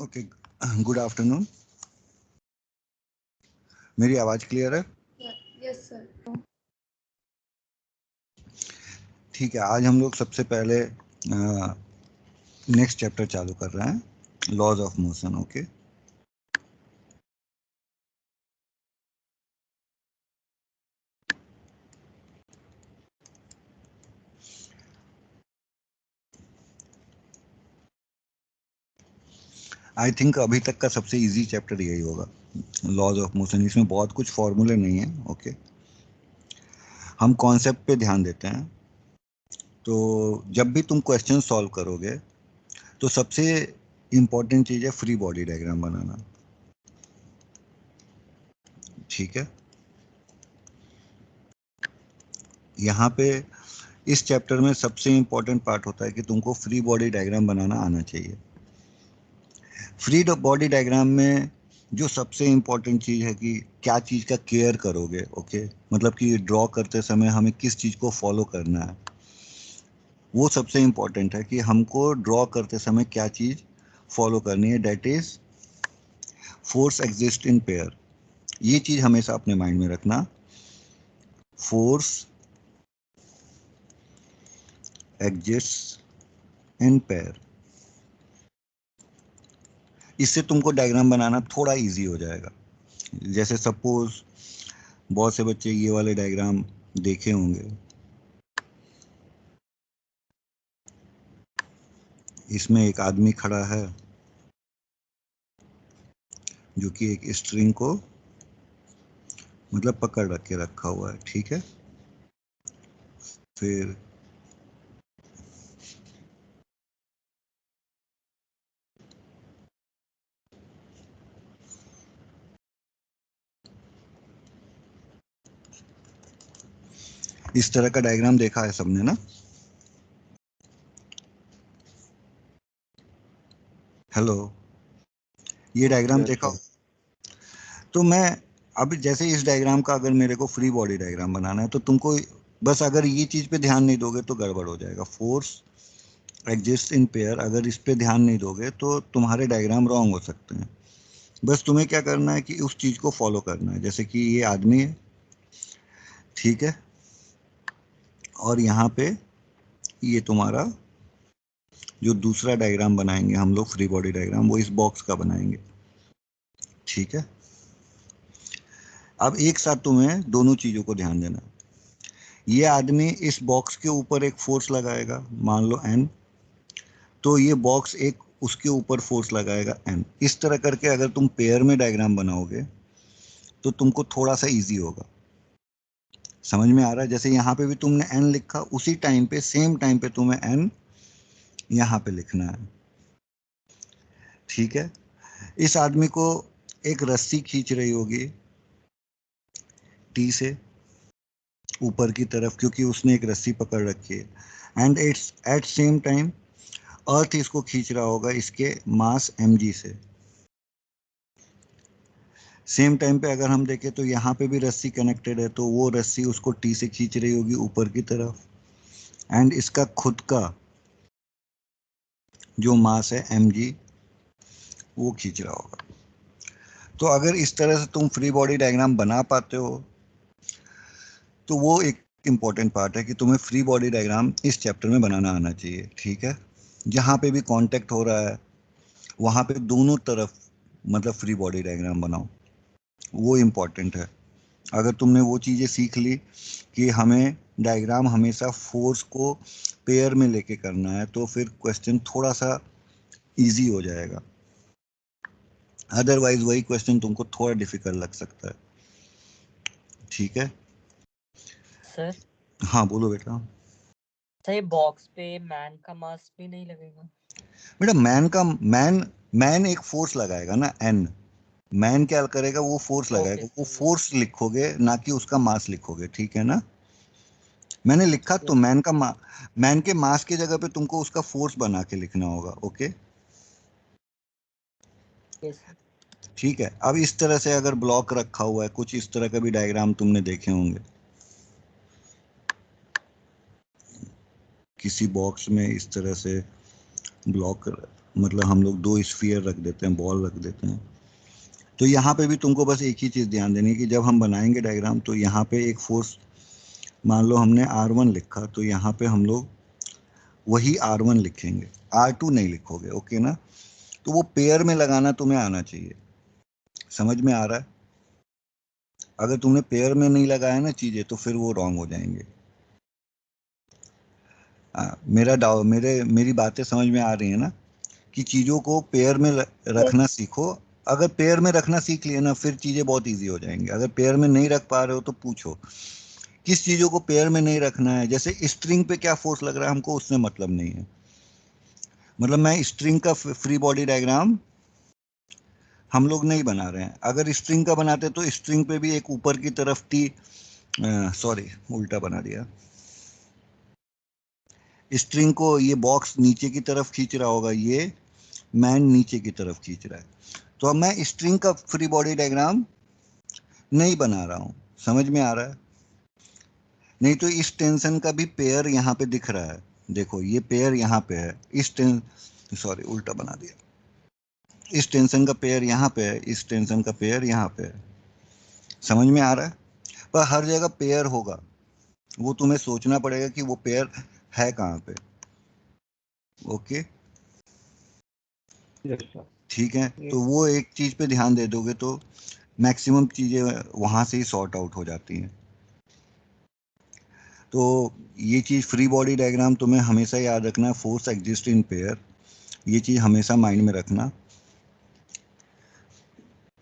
Okay, good afternoon. मेरी आवाज clear है? Yes sir. ठीक है, आज हम लोग सबसे पहले नेक्स्ट चैप्टर चालू कर रहे हैं, laws of motion. Okay, I think अभी तक का सबसे इजी चैप्टर यही होगा, लॉज ऑफ मोशन। इसमें बहुत कुछ फॉर्मूले नहीं है। ओके, हम कॉन्सेप्ट पे ध्यान देते हैं। तो जब भी तुम क्वेश्चन सॉल्व करोगे तो सबसे इम्पोर्टेंट चीज़ है फ्री बॉडी डायग्राम बनाना। ठीक है, यहाँ पे इस चैप्टर में सबसे इम्पोर्टेंट पार्ट होता है कि तुमको फ्री बॉडी डायग्राम बनाना आना चाहिए। फ्री बॉडी डायग्राम में जो सबसे इम्पोर्टेंट चीज़ है कि क्या चीज़ का केयर करोगे। ओके, मतलब कि ड्रॉ करते समय हमें किस चीज़ को फॉलो करना है, वो सबसे इम्पोर्टेंट है कि हमको ड्रॉ करते समय क्या चीज़ फॉलो करनी है। That is force exist in pair. ये चीज़ हमेशा अपने माइंड में रखना, फोर्स एग्जिस्ट इन पेयर। इससे तुमको डायग्राम बनाना थोड़ा इजी हो जाएगा। जैसे सपोज बहुत से बच्चे ये वाले डायग्राम देखे होंगे, इसमें एक आदमी खड़ा है जो कि एक स्ट्रिंग को मतलब पकड़ रख के रखा हुआ है। ठीक है, फिर इस तरह का डायग्राम देखा है सबने ना? हेलो, ये डायग्राम देखा हो? तो मैं अब जैसे इस डायग्राम का अगर मेरे को फ्री बॉडी डायग्राम बनाना है तो तुमको बस अगर ये चीज़ पे ध्यान नहीं दोगे तो गड़बड़ हो जाएगा। फोर्स एग्जिस्ट इन पेयर, अगर इस पे ध्यान नहीं दोगे तो तुम्हारे डायग्राम रॉन्ग हो सकते हैं। बस तुम्हें क्या करना है कि उस चीज़ को फॉलो करना है। जैसे कि ये आदमी है, ठीक है, और यहाँ पे ये तुम्हारा जो दूसरा डायग्राम बनाएंगे हम लोग फ्री बॉडी डायग्राम, वो इस बॉक्स का बनाएंगे। ठीक है, अब एक साथ तुम्हें दोनों चीज़ों को ध्यान देना। ये आदमी इस बॉक्स के ऊपर एक फोर्स लगाएगा, मान लो एन, तो ये बॉक्स एक उसके ऊपर फोर्स लगाएगा एन। इस तरह करके अगर तुम पेयर में डायग्राम बनाओगे तो तुमको थोड़ा सा इजी होगा। समझ में आ रहा है? जैसे यहाँ पे भी तुमने एन लिखा, उसी टाइम पे सेम टाइम पे तुम्हें एन यहाँ पे लिखना है। ठीक है, इस आदमी को एक रस्सी खींच रही होगी टी से ऊपर की तरफ, क्योंकि उसने एक रस्सी पकड़ रखी है। And it's at same time earth इसको खींच रहा होगा इसके मास mg से। सेम टाइम पे अगर हम देखें तो यहाँ पे भी रस्सी कनेक्टेड है, तो वो रस्सी उसको टी से खींच रही होगी ऊपर की तरफ, एंड इसका खुद का जो मास है mg वो खींच रहा होगा। तो अगर इस तरह से तुम फ्री बॉडी डायग्राम बना पाते हो तो वो एक इम्पॉर्टेंट पार्ट है कि तुम्हें फ्री बॉडी डायग्राम इस चैप्टर में बनाना आना चाहिए। ठीक है, जहाँ पे भी कांटेक्ट हो रहा है वहाँ पे दोनों तरफ मतलब फ्री बॉडी डायग्राम बनाओ, वो इम्पॉर्टेंट है। अगर तुमने वो चीज़ें सीख ली कि हमें डायग्राम हमेशा फोर्स को पेयर में लेके करना है तो फिर क्वेश्चन थोड़ा सा इजी हो जाएगा। अदरवाइज वही क्वेश्चन तुमको थोड़ा डिफिकल्ट लग सकता है। ठीक है सर, हाँ बोलो बेटा। सर ये बॉक्स पे मैन का मास भी नहीं लगेगा? बेटा मैन एक फोर्स लगाएगा ना, एन। मैन क्या करेगा, वो फोर्स लगाएगा। वो फोर्स लिखोगे ना कि उसका मास लिखोगे। ठीक है ना? मैंने लिखा तो मैन के मास की जगह पे तुमको उसका फोर्स बना के लिखना होगा। ओके ठीक है, अब इस तरह से अगर ब्लॉक रखा हुआ है, कुछ इस तरह का भी डायग्राम तुमने देखे होंगे, किसी बॉक्स में इस तरह से ब्लॉक मतलब हम लोग 2 स्फीयर रख देते हैं, बॉल रख देते हैं। तो यहाँ पे भी तुमको बस एक ही चीज़ ध्यान देनी है कि जब हम बनाएंगे डायग्राम तो यहाँ पे एक फोर्स, मान लो हमने R1 लिखा तो यहाँ पे हम लोग वही R1 लिखेंगे, R2 नहीं लिखोगे, ओके ना। तो वो पेयर में लगाना तुम्हें आना चाहिए, समझ में आ रहा है? अगर तुमने पेयर में नहीं लगाया ना चीजें तो फिर वो रॉन्ग हो जाएंगे। मेरी बातें समझ में आ रही है ना, कि चीजों को पेयर में रखना सीखो। अगर पेयर में रखना सीख लिया ना फिर चीजें बहुत इजी हो जाएंगी। अगर पेयर में नहीं रख पा रहे हो तो पूछो किस चीजों को पेयर में नहीं रखना है। जैसे स्ट्रिंग पे क्या फोर्स लग रहा है हमको उससे मतलब नहीं है। मतलब मैं स्ट्रिंग का फ्री बॉडी डायग्राम हम लोग नहीं बना रहे हैं। अगर स्ट्रिंग का बनाते तो स्ट्रिंग पे भी एक ऊपर की तरफ टी, सॉरी उल्टा बना दिया, स्ट्रिंग को ये बॉक्स नीचे की तरफ खींच रहा होगा, ये मैन नीचे की तरफ खींच रहा है। तो अब मैं स्ट्रिंग का फ्री बॉडी डायग्राम नहीं बना रहा हूं, समझ में आ रहा है? नहीं तो इस टेंशन का भी पेयर यहाँ पे दिख रहा है, देखो ये पेयर यहाँ पे है, सॉरी उल्टा बना दिया, इस टेंशन का पेयर यहाँ पे है, इस टेंशन का पेयर यहाँ पे है, समझ में आ रहा है? पर हर जगह पेयर होगा, वो तुम्हें सोचना पड़ेगा कि वो पेयर है कहाँ पे। ओके ठीक है, तो वो एक चीज पे ध्यान दे दोगे तो मैक्सिमम चीजें वहां से ही सॉर्ट आउट हो जाती हैं। तो ये चीज फ्री बॉडी डायग्राम तुम्हें हमेशा याद रखना, फोर्स एग्जिस्ट इन पेयर, ये चीज हमेशा माइंड में रखना।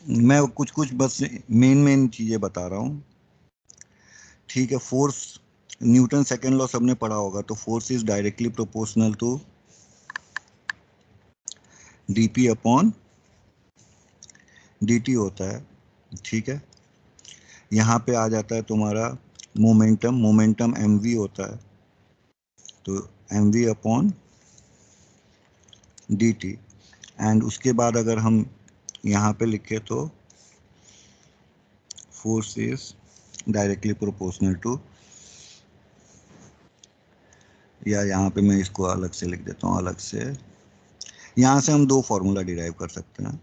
मैं कुछ कुछ बस मेन चीजें बता रहा हूँ, ठीक है। फोर्स, न्यूटन सेकेंड लॉ सबने पढ़ा होगा, तो force is directly proportional to dp upon dt होता है, ठीक है। यहाँ पे आ जाता है तुम्हारा मोमेंटम, मोमेंटम mv होता है, तो mv अपॉन dt। एंड उसके बाद अगर हम यहाँ पे लिखे तो force is directly proportional to, या यहाँ पे मैं इसको अलग से लिख देता हूँ, अलग से। यहाँ से हम 2 फॉर्मूला डिराइव कर सकते हैं,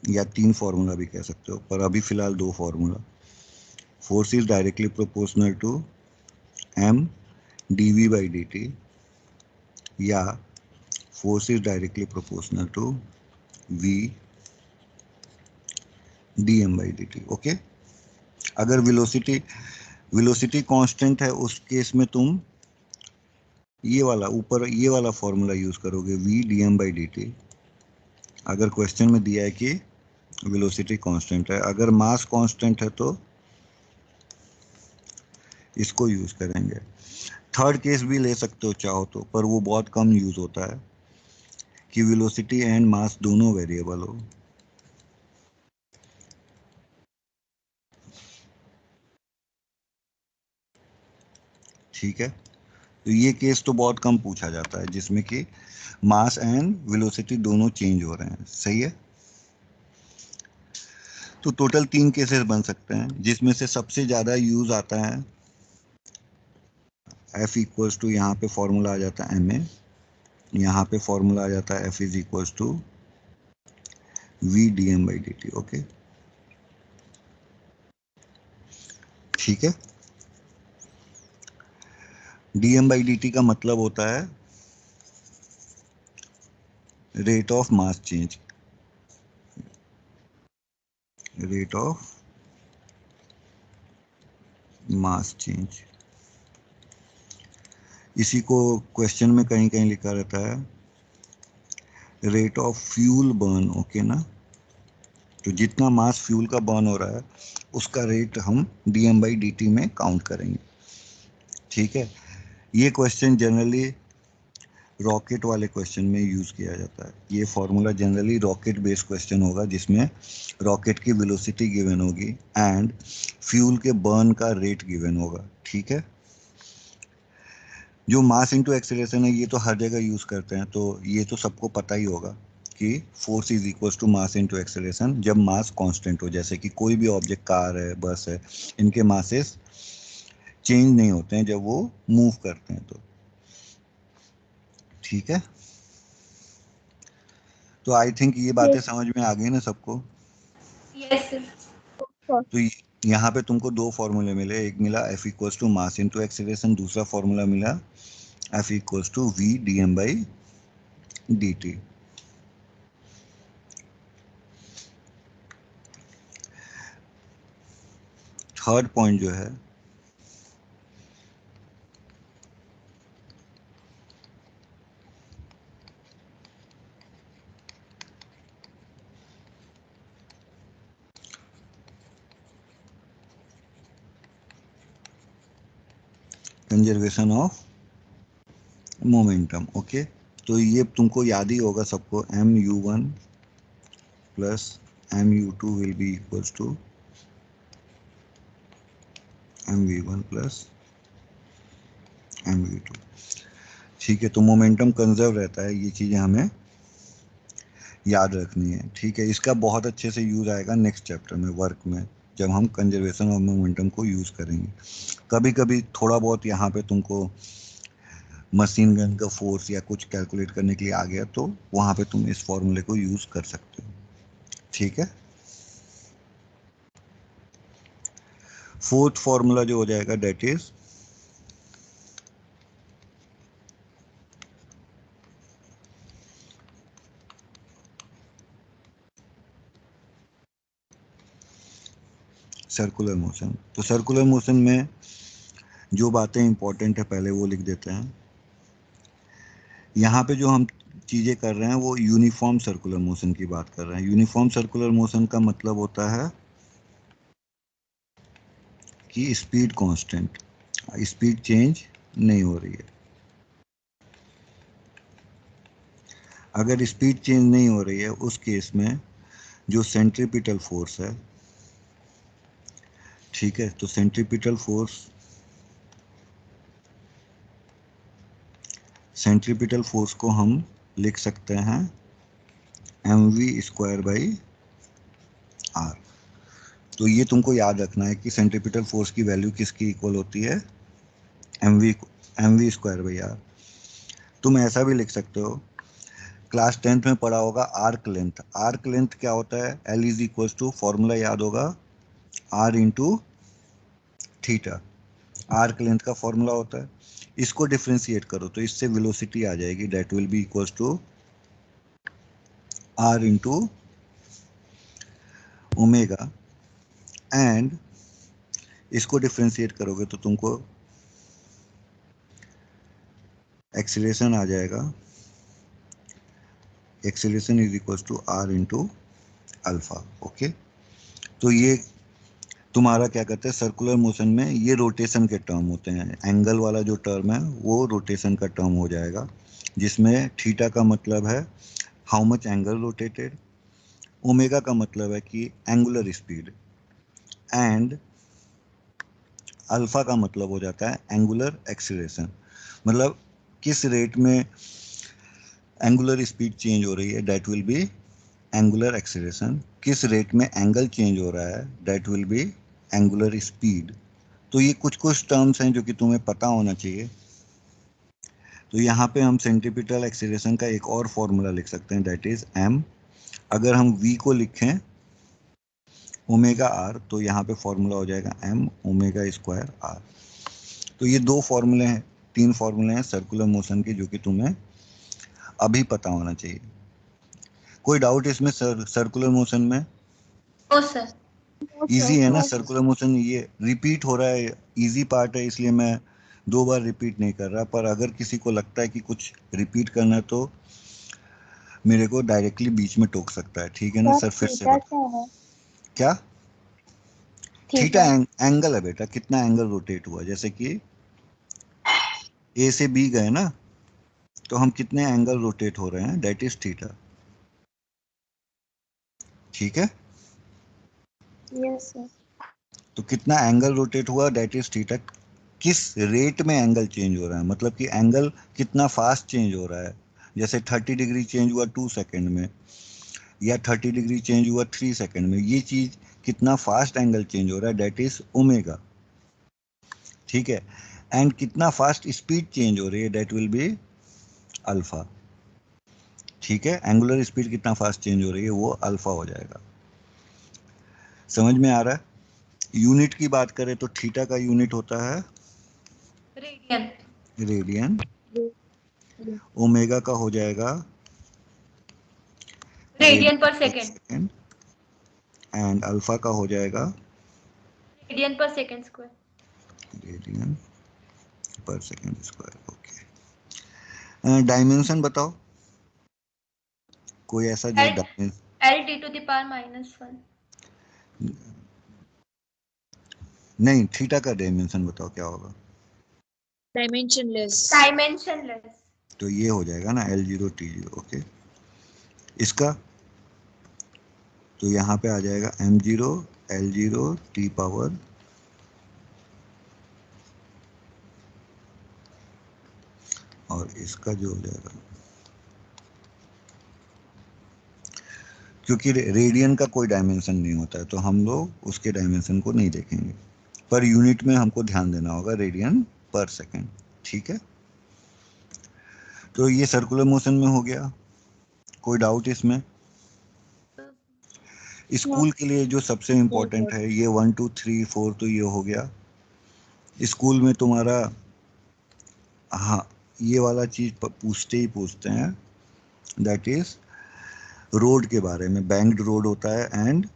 या 3 फॉर्मूला भी कह सकते हो, पर अभी फिलहाल 2 formula. Force is directly proportional to m dv by dt, या force is directly proportional to v dm by dt। Okay, अगर वेलोसिटी कांस्टेंट है उस केस में तुम ये वाला ऊपर ये वाला फॉर्मूला यूज करोगे, v dm by dt। अगर क्वेश्चन में दिया है कि वेलोसिटी कांस्टेंट है, अगर मास कांस्टेंट है तो इसको यूज करेंगे। थर्ड केस भी ले सकते हो चाहो तो, पर वो बहुत कम यूज होता है कि वेलोसिटी एंड मास दोनों वेरिएबल हो। ठीक है, तो ये केस तो बहुत कम पूछा जाता है जिसमें कि मास एंड वेलोसिटी दोनों चेंज हो रहे हैं, सही है। तो टोटल 3 केसेस बन सकते हैं, जिसमें से सबसे ज्यादा यूज आता है F इक्वल्स टू, यहाँ पे फॉर्मूला आ जाता है ma, यहाँ पे फॉर्मूला आ जाता है F is equals to v dm by dt। Okay ठीक है, dm by dt का मतलब होता है rate of mass change, rate of mass change. इसी को क्वेश्चन में कहीं कहीं लिखा रहता है rate of fuel burn, okay ना। तो जितना मास फ्यूल का बर्न हो रहा है उसका रेट हम dm by dt में काउंट करेंगे, ठीक है। ये क्वेश्चन जनरली रॉकेट वाले क्वेश्चन में यूज किया जाता है। ये formula generally rocket based question होगा, जिसमें रॉकेट की वेलोसिटी गिवन होगी एंड फ्यूल के बर्न का रेट गिवन होगा, ठीक है। जो मास इनटू एक्सीलरेशन है ये तो हर जगह यूज करते हैं, तो ये तो सबको पता ही होगा कि force is equal to mass into acceleration जब मास कांस्टेंट हो। जैसे कि कोई भी ऑब्जेक्ट, कार है, बस है, इनके मासेस चेंज नहीं होते हैं जब वो मूव करते हैं तो, ठीक है, तो आई थिंक ये बातें समझ में आ गई ना सबको। Yes sir. तो यहाँ पे तुमको दो फॉर्मूले मिले, एक मिला F equals to mass into acceleration, दूसरा फॉर्मूला मिला F equals to V dm by dt। Third point जो है कंजर्वेशन ऑफ मोमेंटम। ओके, तो ये तुमको याद ही होगा सबको, mu1 plus mu2 will be equals to mv1 plus mv2। ठीक है, तो मोमेंटम कंजर्व रहता है, ये चीजें हमें याद रखनी है। ठीक है, इसका बहुत अच्छे से यूज आएगा नेक्स्ट चैप्टर में, वर्क में, जब हम कंजर्वेशन ऑफ मोमेंटम को यूज करेंगे। कभी कभी थोड़ा बहुत यहाँ पे तुमको मशीन गन का फोर्स या कुछ कैलकुलेट करने के लिए आ गया, तो वहां पे तुम इस फॉर्मूले को यूज कर सकते हो। ठीक है, फोर्थ फॉर्मूला जो हो जाएगा डेट इज सर्कुलर मोशन। तो सर्कुलर मोशन में जो बातें इंपॉर्टेंट है पहले वो लिख देते हैं। यहाँ पे जो हम चीजें कर रहे हैं वो यूनिफॉर्म सर्कुलर मोशन की बात कर रहे हैं। यूनिफॉर्म सर्कुलर मोशन का मतलब होता है कि स्पीड कांस्टेंट, स्पीड चेंज नहीं हो रही है। अगर स्पीड चेंज नहीं हो रही है उस केस में जो सेंट्रीपिटल फोर्स है, ठीक है, तो सेंट्रीपिटल फोर्स को हम लिख सकते हैं mv² बाई आर। तो ये तुमको याद रखना है कि सेंट्रीपिटल फोर्स की वैल्यू किसकी इक्वल होती है, mv² बाई आर। तुम ऐसा भी लिख सकते हो, क्लास 10th में पढ़ा होगा आर्क लेंथ। आर्क लेंथ क्या होता है, L is equal to, formula याद होगा, R into theta. Arc length का फॉर्मूला होता है, इसको डिफ्रेंशिएट करो तो इससे वेलोसिटी आ जाएगी, that will be equal to R into omega, and इसको डिफ्रेंशिएट करोगे तो तुमको एक्सीलरेशन आ जाएगा, acceleration is equal to R into alpha. Okay, तो ये तुम्हारा क्या कहते हैं, सर्कुलर मोशन में ये रोटेशन के टर्म होते हैं। एंगल वाला जो टर्म है वो रोटेशन का टर्म हो जाएगा, जिसमें थीटा का मतलब है how much angle rotated, omega का मतलब है कि एंगुलर स्पीड, एंड अल्फा का मतलब हो जाता है एंगुलर एक्सीलरेशन, मतलब किस रेट में एंगुलर स्पीड चेंज हो रही है, that will B angular acceleration. किस रेट में एंगल चेंज हो रहा है, that will B angular speed. तो ये कुछ कुछ टर्म्स हैं जो कि तुम्हें पता होना चाहिए। तो यहाँ पे हम सेंट्रीपिटल एक्सीलरेशन का एक और फॉर्मूला लिख सकते हैं, दैट इज m। अगर हम v को लिखें ओमेगा r, तो यहाँ पे फॉर्मूला हो जाएगा m ओमेगा स्क्वायर r। तो ये दो फॉर्मूले हैं, तीन फॉर्मूले हैं सर्कुलर मोशन के, जो कि तुम्हें अभी पता होना चाहिए। कोई डाउट इसमें सर्कुलर मोशन में? ओ सर। इजी है ना सर्कुलर मोशन, ये रिपीट हो रहा है, इजी पार्ट है, इसलिए मैं दो बार रिपीट नहीं कर रहा। पर अगर किसी को लगता है कि कुछ रिपीट करना है तो मेरे को डायरेक्टली बीच में टोक सकता है, ठीक है ना सर? फिर से बता, क्या थीटा एंगल है बेटा, कितना एंगल रोटेट हुआ, जैसे कि ए से बी गए ना, तो हम कितने एंगल रोटेट हो रहे हैं, दैट इज थीटा। ठीक है, यस सर। तो कितना एंगल रोटेट हुआ, दैट इज थीटा। किस रेट में एंगल चेंज हो रहा है, मतलब कि एंगल कितना फास्ट चेंज हो रहा है, जैसे 30 डिग्री चेंज हुआ 2 सेकेंड में, या 30 डिग्री चेंज हुआ 3 सेकेंड में, ये चीज कितना फास्ट एंगल चेंज हो रहा है, दैट इज ओमेगा। ठीक है, एंड कितना फास्ट स्पीड चेंज हो रही है, दैट विल बी अल्फा। ठीक है, एंगुलर स्पीड कितना फास्ट चेंज हो रही है वो अल्फा हो जाएगा। समझ में आ रहा है? यूनिट की बात करें तो थीटा का यूनिट होता है रेडियन। रेडियन। ओमेगा का हो जाएगा रेडियन पर सेकेंड। एंड अल्फा का हो जाएगा रेडियन पर सेकेंड स्क्वायर। रेडियन पर सेकेंड स्क्वायर। ओके, डायमेंशन बताओ कोई ऐसा जो dimension. L t to the power -1। नहीं, थीटा का डायमेंशन बताओ क्या होगा। डायमेंशनलेस। डायमेंशनलेस। तो ये हो जाएगा ना L0 T0। ओके, इसका तो यहाँ पे आ जाएगा M0 L0 T पावर और इसका जो हो जाएगा, क्योंकि रेडियन का कोई डायमेंशन नहीं होता है तो हम लोग उसके डायमेंशन को नहीं देखेंगे, पर यूनिट में हमको ध्यान देना होगा रेडियन पर सेकेंड। ठीक है, तो ये सर्कुलर मोशन में हो गया। कोई डाउट इसमें? स्कूल के लिए जो सबसे इम्पोर्टेंट है ये 1 2 3 4 तो ये हो गया। स्कूल में तुम्हारा हाँ ये वाला चीज पूछते ही पूछते हैं, दैट इज रोड के बारे में। बैंक्ड रोड होता है एंड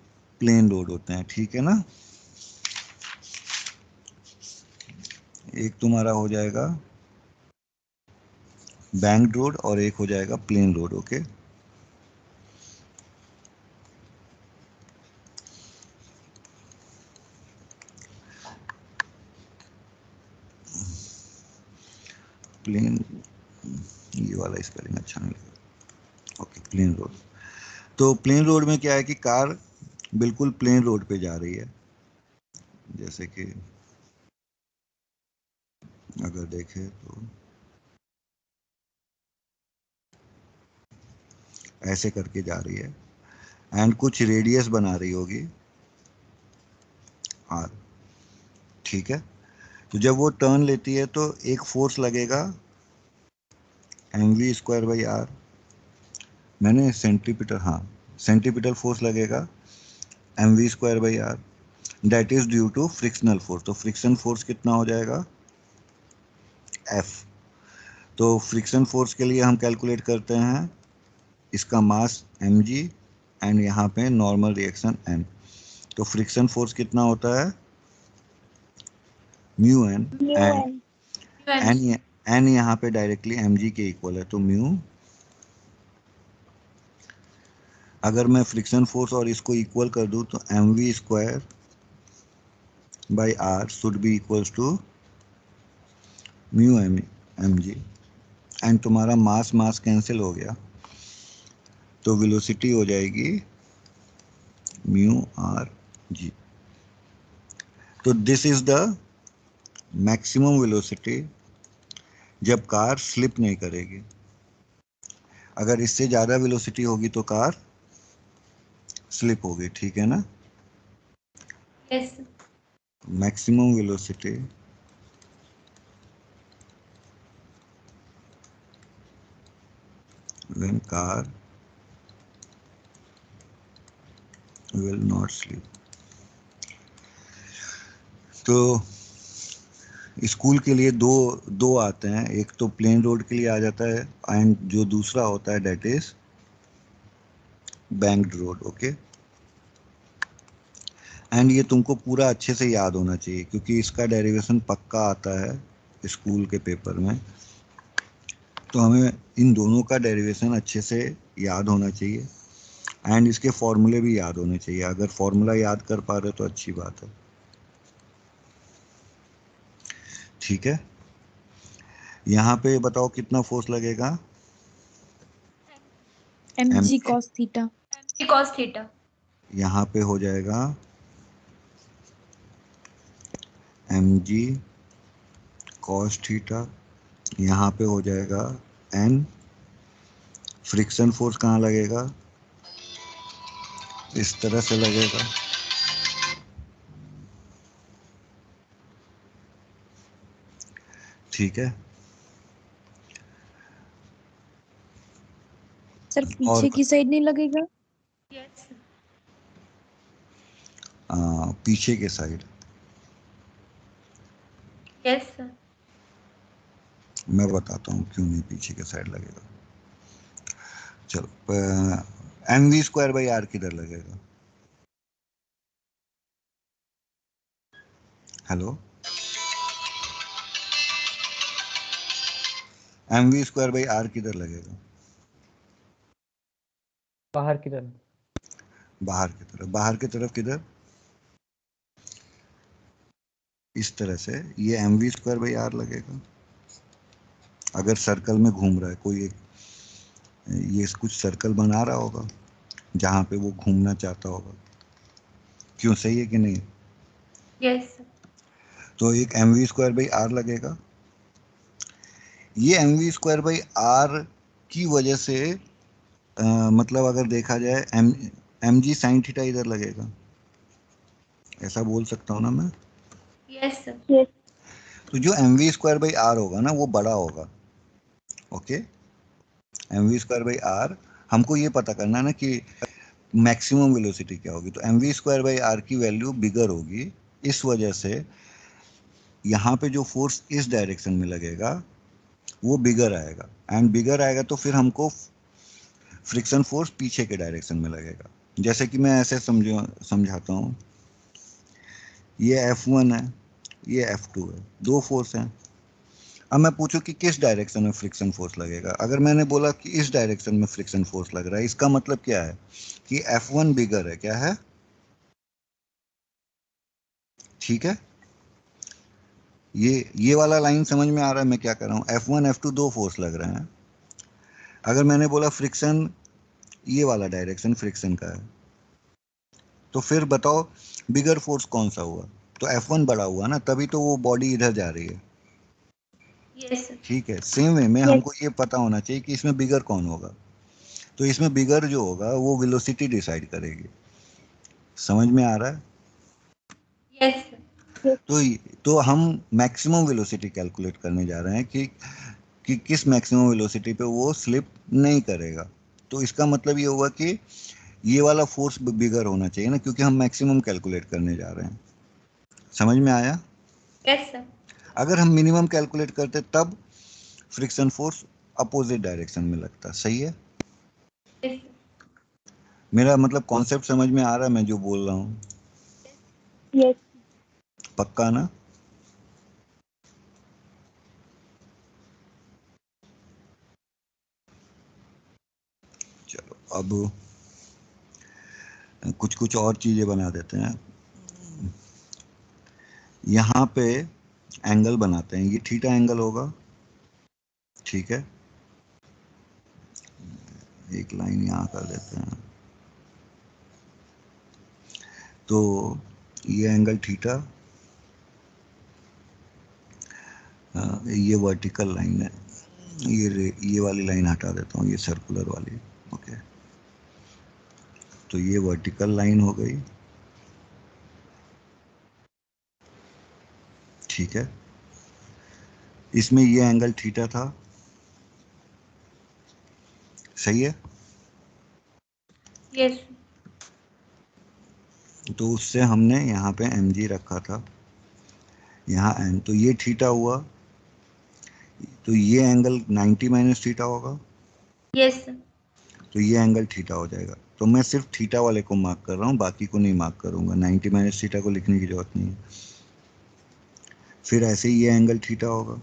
प्लेन रोड होते हैं। ठीक है ना, एक तुम्हारा हो जाएगा बैंक्ड रोड और एक हो जाएगा प्लेन रोड। ओके, प्लेन, ये वाला स्पेलिंग अच्छा नहीं लगा। Okay, plain road. तो प्लेन रोड में क्या है कि कार बिल्कुल प्लेन रोड पे जा रही है, जैसे कि अगर देखें तो ऐसे करके जा रही है एंड कुछ रेडियस बना रही होगी आर। ठीक है, तो जब वो टर्न लेती है तो एक फोर्स लगेगा mv स्क्वायर बाई आर। मैंने सेंट्रीपिटल, हाँ सेंट्रीपिटल फोर्स लगेगा mv square by R, that is due to frictional force. तो फ्रिक्शन फोर्स कितना हो जाएगा F। तो फ्रिक्शन फोर्स के लिए हम कैलकुलेट करते हैं इसका मास mg एंड यहाँ पे नॉर्मल रिएक्शन m। तो फ्रिक्शन फोर्स कितना होता है म्यू एन, एन यहाँ पे डायरेक्टली mg के इक्वल है। तो म्यू, अगर मैं फ्रिक्शन फोर्स और इसको इक्वल कर दूं तो mv square by R should be equals to mu mg and तुम्हारा मास मास कैंसिल हो गया तो वेलोसिटी हो जाएगी म्यू आर जी। तो this is the maximum velocity जब कार स्लिप नहीं करेगी। अगर इससे ज़्यादा वेलोसिटी होगी तो कार स्लिप होगी। ठीक है ना, yes. Maximum velocity when car will not sleep। तो स्कूल के लिए दो दो आते हैं, एक तो प्लेन रोड के लिए आ जाता है एंड जो दूसरा होता है that is banked road. Okay, and ये तुमको पूरा अच्छे से याद होना चाहिए क्योंकि इसका डेरिवेशन पक्का आता है स्कूल के पेपर में। तो हमें इन दोनों का डेरिवेशन अच्छे से याद होना चाहिए एंड इसके फॉर्मूले भी याद होने चाहिए। अगर फॉर्मूला याद कर पा रहे तो अच्छी बात है। ठीक है, यहाँ पे बताओ कितना फोर्स लगेगा mg cos theta. mg cos theta. यहाँ पे हो जाएगा mg cos थीटा, यहाँ पे हो जाएगा n। फ्रिक्शन फोर्स कहाँ लगेगा, इस तरह से लगेगा। ठीक है, सर और पीछे की साइड नहीं लगेगा? Yes. पीछे के साइड Yes, sir. मैं बताता हूँ क्यों नहीं पीछे के साइड लगेगा। चलो mv² r किधर लगेगा? हेलो, mv² किधर लगेगा? बाहर की तरफ। बाहर की तरफ। बाहर की तरफ किधर? इस तरह से ये mv² लगेगा। अगर सर्कल में घूम रहा है कोई एक, ये कुछ सर्कल बना रहा होगा जहां पे वो घूमना चाहता होगा। क्यों, सही है कि नहीं? Yes, sir. तो एक mv² लगेगा। ये mv² की वजह से मतलब अगर देखा जाए mg sin थीटा इधर लगेगा, ऐसा बोल सकता हूँ ना मैं? Yes, sir. तो जो mv² होगा ना वो बड़ा होगा। ओके, mv² हमको ये पता करना है ना कि मैक्सिमम वेलोसिटी क्या होगी। तो mv² की वैल्यू बिगर होगी। इस वजह से यहाँ पे जो फोर्स इस डायरेक्शन में लगेगा वो बिगर आएगा, एंड बिगर आएगा तो फिर हमको फ्रिक्शन फोर्स पीछे के डायरेक्शन में लगेगा। जैसे कि मैं ऐसे समझाता हूँ, ये F1 है, ये F2 है, दो फोर्स हैं। अब मैं पूछूं कि किस डायरेक्शन में फ्रिक्शन फोर्स लगेगा। अगर मैंने बोला कि इस डायरेक्शन में फ्रिक्शन फोर्स लग रहा है, इसका मतलब क्या है कि F1 बिगर है। क्या है? ठीक है, ये वाला लाइन समझ में आ रहा है मैं क्या कर रहा हूँ? F1 F2 दो फोर्स लग रहे हैं। अगर मैंने बोला फ्रिक्शन, ये वाला डायरेक्शन फ्रिक्शन का है, तो फिर बताओ बिगर फोर्स कौन सा हुआ? तो F1 बड़ा हुआ ना, तभी तो वो बॉडी इधर जा रही है। Yes, sir. ठीक है, सेम वे में हमको ये पता होना चाहिए कि इसमें बिगर कौन होगा। तो इसमें बिगर जो होगा वो वेलोसिटी डिसाइड करेगी। समझ में आ रहा है? Yes, sir. तो हम मैक्सिमम वेलोसिटी कैलकुलेट करने जा रहे हैं कि किस मैक्सिमम वेलोसिटी पे वो स्लिप नहीं करेगा। तो इसका मतलब ये होगा कि ये वाला फोर्स बिगर होना चाहिए ना, क्योंकि हम मैक्सिमम कैलकुलेट करने जा रहे हैं। समझ में आया? Yes, sir. अगर हम मिनिमम कैलकुलेट करते तब फ्रिक्शन फोर्स अपोजिट डायरेक्शन में लगता। सही है? Yes, sir. मेरा मतलब कॉन्सेप्ट समझ में आ रहा है मैं जो बोल रहा हूँ? यस। पक्का ना? चलो अब कुछ कुछ और चीजें बना देते हैं। यहाँ पे एंगल बनाते हैं, ये थीटा एंगल होगा। ठीक है, एक लाइन यहाँ कर देते हैं। तो ये एंगल थीटा, ये वर्टिकल लाइन है। ये वाली लाइन हटा देता हूँ, ये सर्कुलर वाली। ओके, तो ये वर्टिकल लाइन हो गई। ठीक है, इसमें ये एंगल थीटा था। सही है? Yes, sir. तो उससे हमने यहाँ पे mg रखा था, यहाँ n, तो ये थीटा हुआ। तो ये एंगल 90 माइनस थीटा होगा। Yes, sir. तो ये एंगल थीटा हो जाएगा। तो मैं सिर्फ थीटा वाले को मार्क कर रहा हूँ, बाकी को नहीं मार्क करूंगा। 90 माइनस थीटा को लिखने की जरूरत नहीं है। फिर ऐसे ही ये एंगल थीटा होगा।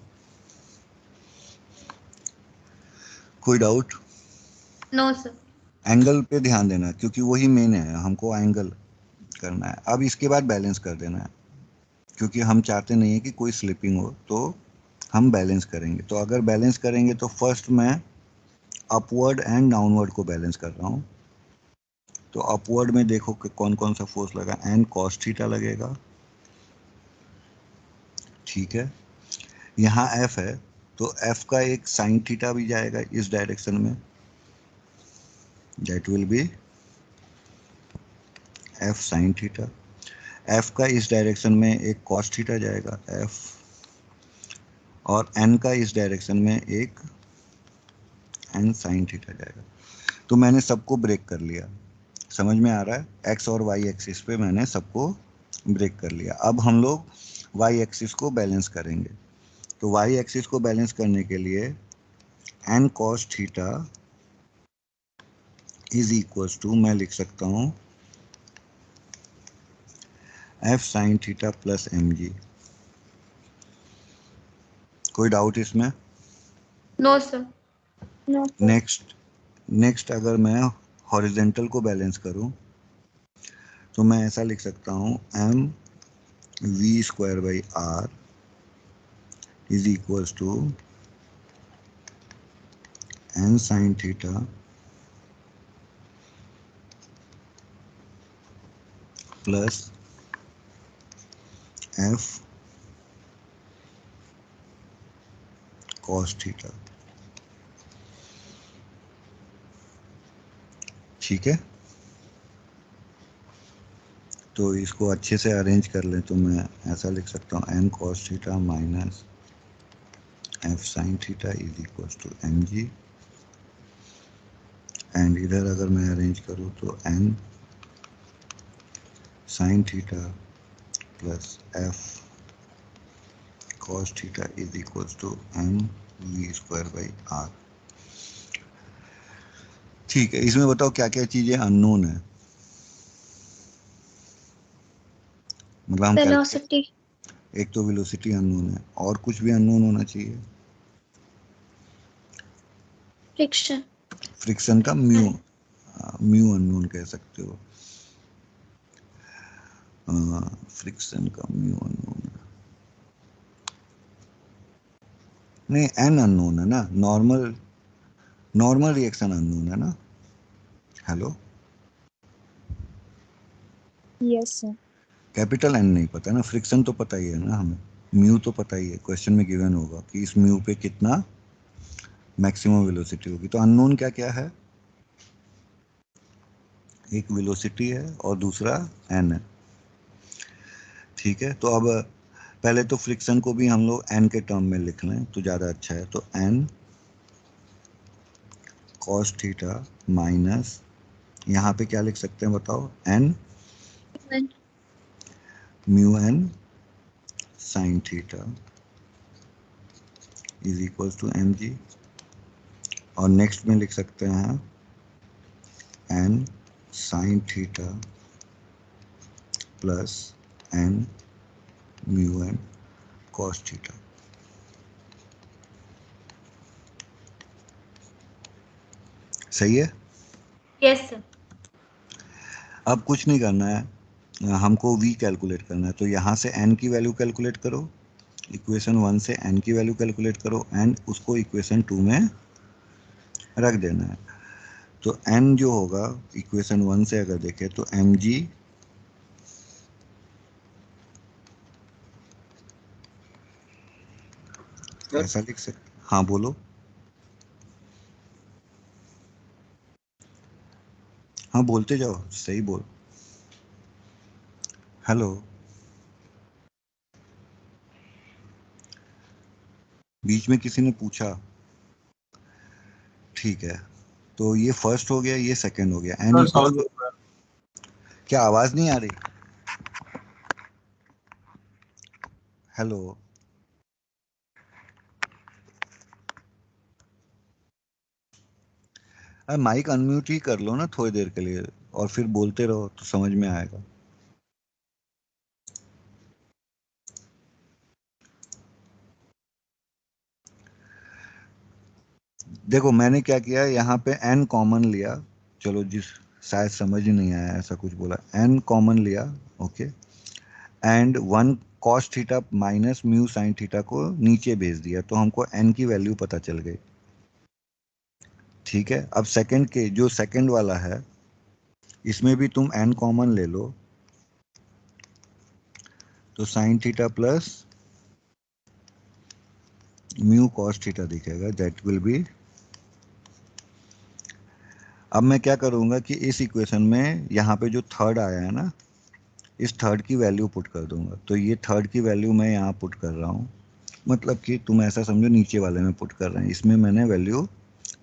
कोई डाउट? No, sir. एंगल पे ध्यान देना क्योंकि वही मेन है, हमको एंगल करना है। अब इसके बाद बैलेंस कर देना है, क्योंकि हम चाहते नहीं है कि कोई स्लिपिंग हो, तो हम बैलेंस करेंगे। तो अगर बैलेंस करेंगे तो फर्स्ट मैं अपवर्ड एंड डाउनवर्ड को बैलेंस कर रहा हूँ। तो अपवर्ड में देखो कि कौन कौन सा फोर्स लगा। एन कॉस थीटा लगेगा। ठीक है, यहाँ एफ है, तो एफ का एक साइन थीटा भी जाएगा इस डायरेक्शन में, that will B F sine theta. F का इस डायरेक्शन में एक कॉस थीटा जाएगा एफ, और एन का इस डायरेक्शन में एक एन साइन थीटा जाएगा। तो मैंने सबको ब्रेक कर लिया, समझ में आ रहा है? एक्स और वाई एक्सिस पे मैंने सबको ब्रेक कर लिया। अब हम लोग वाई एक्सिस को बैलेंस करेंगे। तो वाई एक्सिस को बैलेंस करने के लिए N cos theta is equals to, मैं लिख सकता हूँ F sine theta plus M G. कोई डाउट इसमें? No sir. No sir. Next अगर मैं हॉरिजेंटल को बैलेंस करूं तो मैं ऐसा लिख सकता हूं M V square by R is equals to N sine theta plus F cos theta. ठीक है, तो इसको अच्छे से अरेंज कर लें तो मैं ऐसा लिख सकता हूँ N cos theta minus F sine theta is equals to M G, and इधर अगर मैं अरेंज करूँ तो N sine theta plus F cos theta is equals to m v square by r। ठीक है, इसमें बताओ क्या क्या चीजें अननोन है, मतलब हम वेलोसिटी। एक तो वेलोसिटी अननोन है, और कुछ भी अननोन होना चाहिए। फ्रिक्शन। फ्रिक्शन का म्यू, म्यू अननोन कह सकते हो। फ्रिक्शन का म्यू अननोन है, नहीं एन अननोन है ना, नॉर्मल रिएक्शन अननोन है ना। Hello, yes sir. Capital N नहीं पता ना, फ्रिक्शन तो पता ही है ना हमें, म्यू तो पता ही है, क्वेश्चन में गिवन होगा कि इस म्यू पे कितना मैक्सिमम वेलोसिटी होगी। तो अननोन क्या क्या है? एक वेलोसिटी है और दूसरा एन है। ठीक है, तो अब पहले तो फ्रिक्शन को भी हम लोग एन के टर्म में लिख लें तो ज़्यादा अच्छा है। तो एन कॉस थीटा माइनस, यहाँ पे क्या लिख सकते हैं बताओ, N mu N sine theta is equal to M G, और नेक्स्ट में लिख सकते हैं N sine theta plus N mu N cos theta. सही है? Yes sir. अब कुछ नहीं करना है, हमको v कैलकुलेट करना है। तो यहाँ से n की वैल्यू कैलकुलेट करो, इक्वेशन 1 से n की वैल्यू कैलकुलेट करो एंड उसको इक्वेशन 2 में रख देना है। तो n जो होगा इक्वेशन 1 से अगर देखें तो एम जी ऐसा लिख सकते। हाँ बोलो, हाँ बोलते जाओ, सही बोल। हेलो, बीच में किसी ने पूछा। ठीक है, तो ये फर्स्ट हो गया, ये सेकंड हो गया। एन क्या आवाज नहीं आ रही? हेलो, अरे माइक अनम्यूट ही कर लो ना थोड़ी देर के लिए और फिर बोलते रहो तो समझ में आएगा। देखो मैंने क्या किया, यहाँ पे n कॉमन लिया, चलो जिस शायद समझ ही नहीं आया ऐसा कुछ बोला, n कॉमन लिया, okay, and 1 cos theta minus mu sine theta को नीचे भेज दिया तो हमको n की वैल्यू पता चल गई। ठीक है, अब सेकंड के जो सेकंड वाला है इसमें भी तुम n कॉमन ले लो तो sign theta plus mu cos theta दिखेगा, दैट विल बी। अब मैं क्या करूंगा कि इस इक्वेशन में यहाँ पे जो थर्ड आया है ना, इस थर्ड की वैल्यू पुट कर दूंगा। तो ये थर्ड की वैल्यू मैं यहाँ पुट कर रहा हूँ, मतलब कि तुम ऐसा समझो नीचे वाले में पुट कर रहे हैं, इसमें मैंने वैल्यू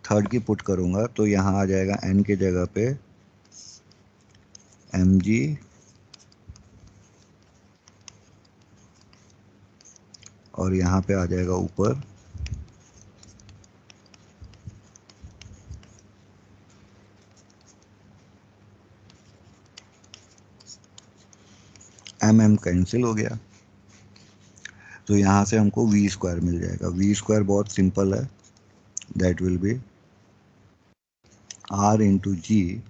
थर्ड की पुट करूंगा तो यहाँ आ जाएगा n के जगह पे mg और यहाँ पे आ जाएगा ऊपर mm कैंसिल हो गया, तो यहाँ से हमको v स्क्वायर मिल जाएगा। v स्क्वायर बहुत सिंपल है, that will be r into G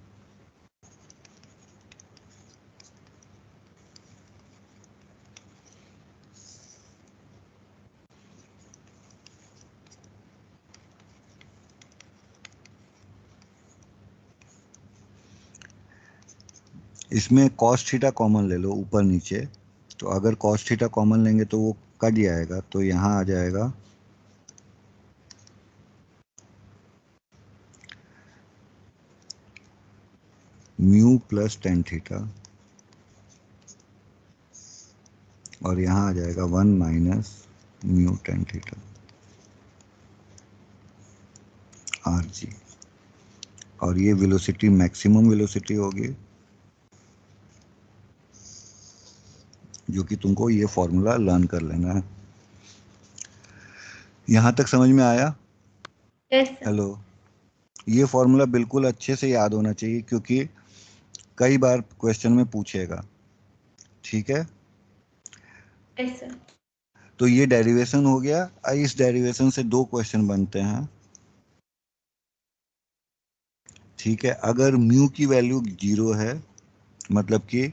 इसमें cos थीटा कॉमन ले लो ऊपर नीचे, तो अगर cos थीटा कॉमन लेंगे तो वो कट जाएगा, तो यहाँ आ जाएगा म्यू प्लस टेन थीटा और यहाँ आ जाएगा 1 minus mu tan theta R G, और ये वेलोसिटी मैक्सिमम वेलोसिटी होगी, जो कि तुमको ये फॉर्मूला लर्न कर लेना है। यहाँ तक समझ में आया? Yes sir. हेलो, ये फॉर्मूला बिल्कुल अच्छे से याद होना चाहिए क्योंकि कई बार क्वेश्चन में पूछेगा, ठीक है? Yes sir. तो ये डेरिवेशन हो गया। इस डेरिवेशन से दो क्वेश्चन बनते हैं, ठीक है? अगर म्यू की वैल्यू 0 है, मतलब कि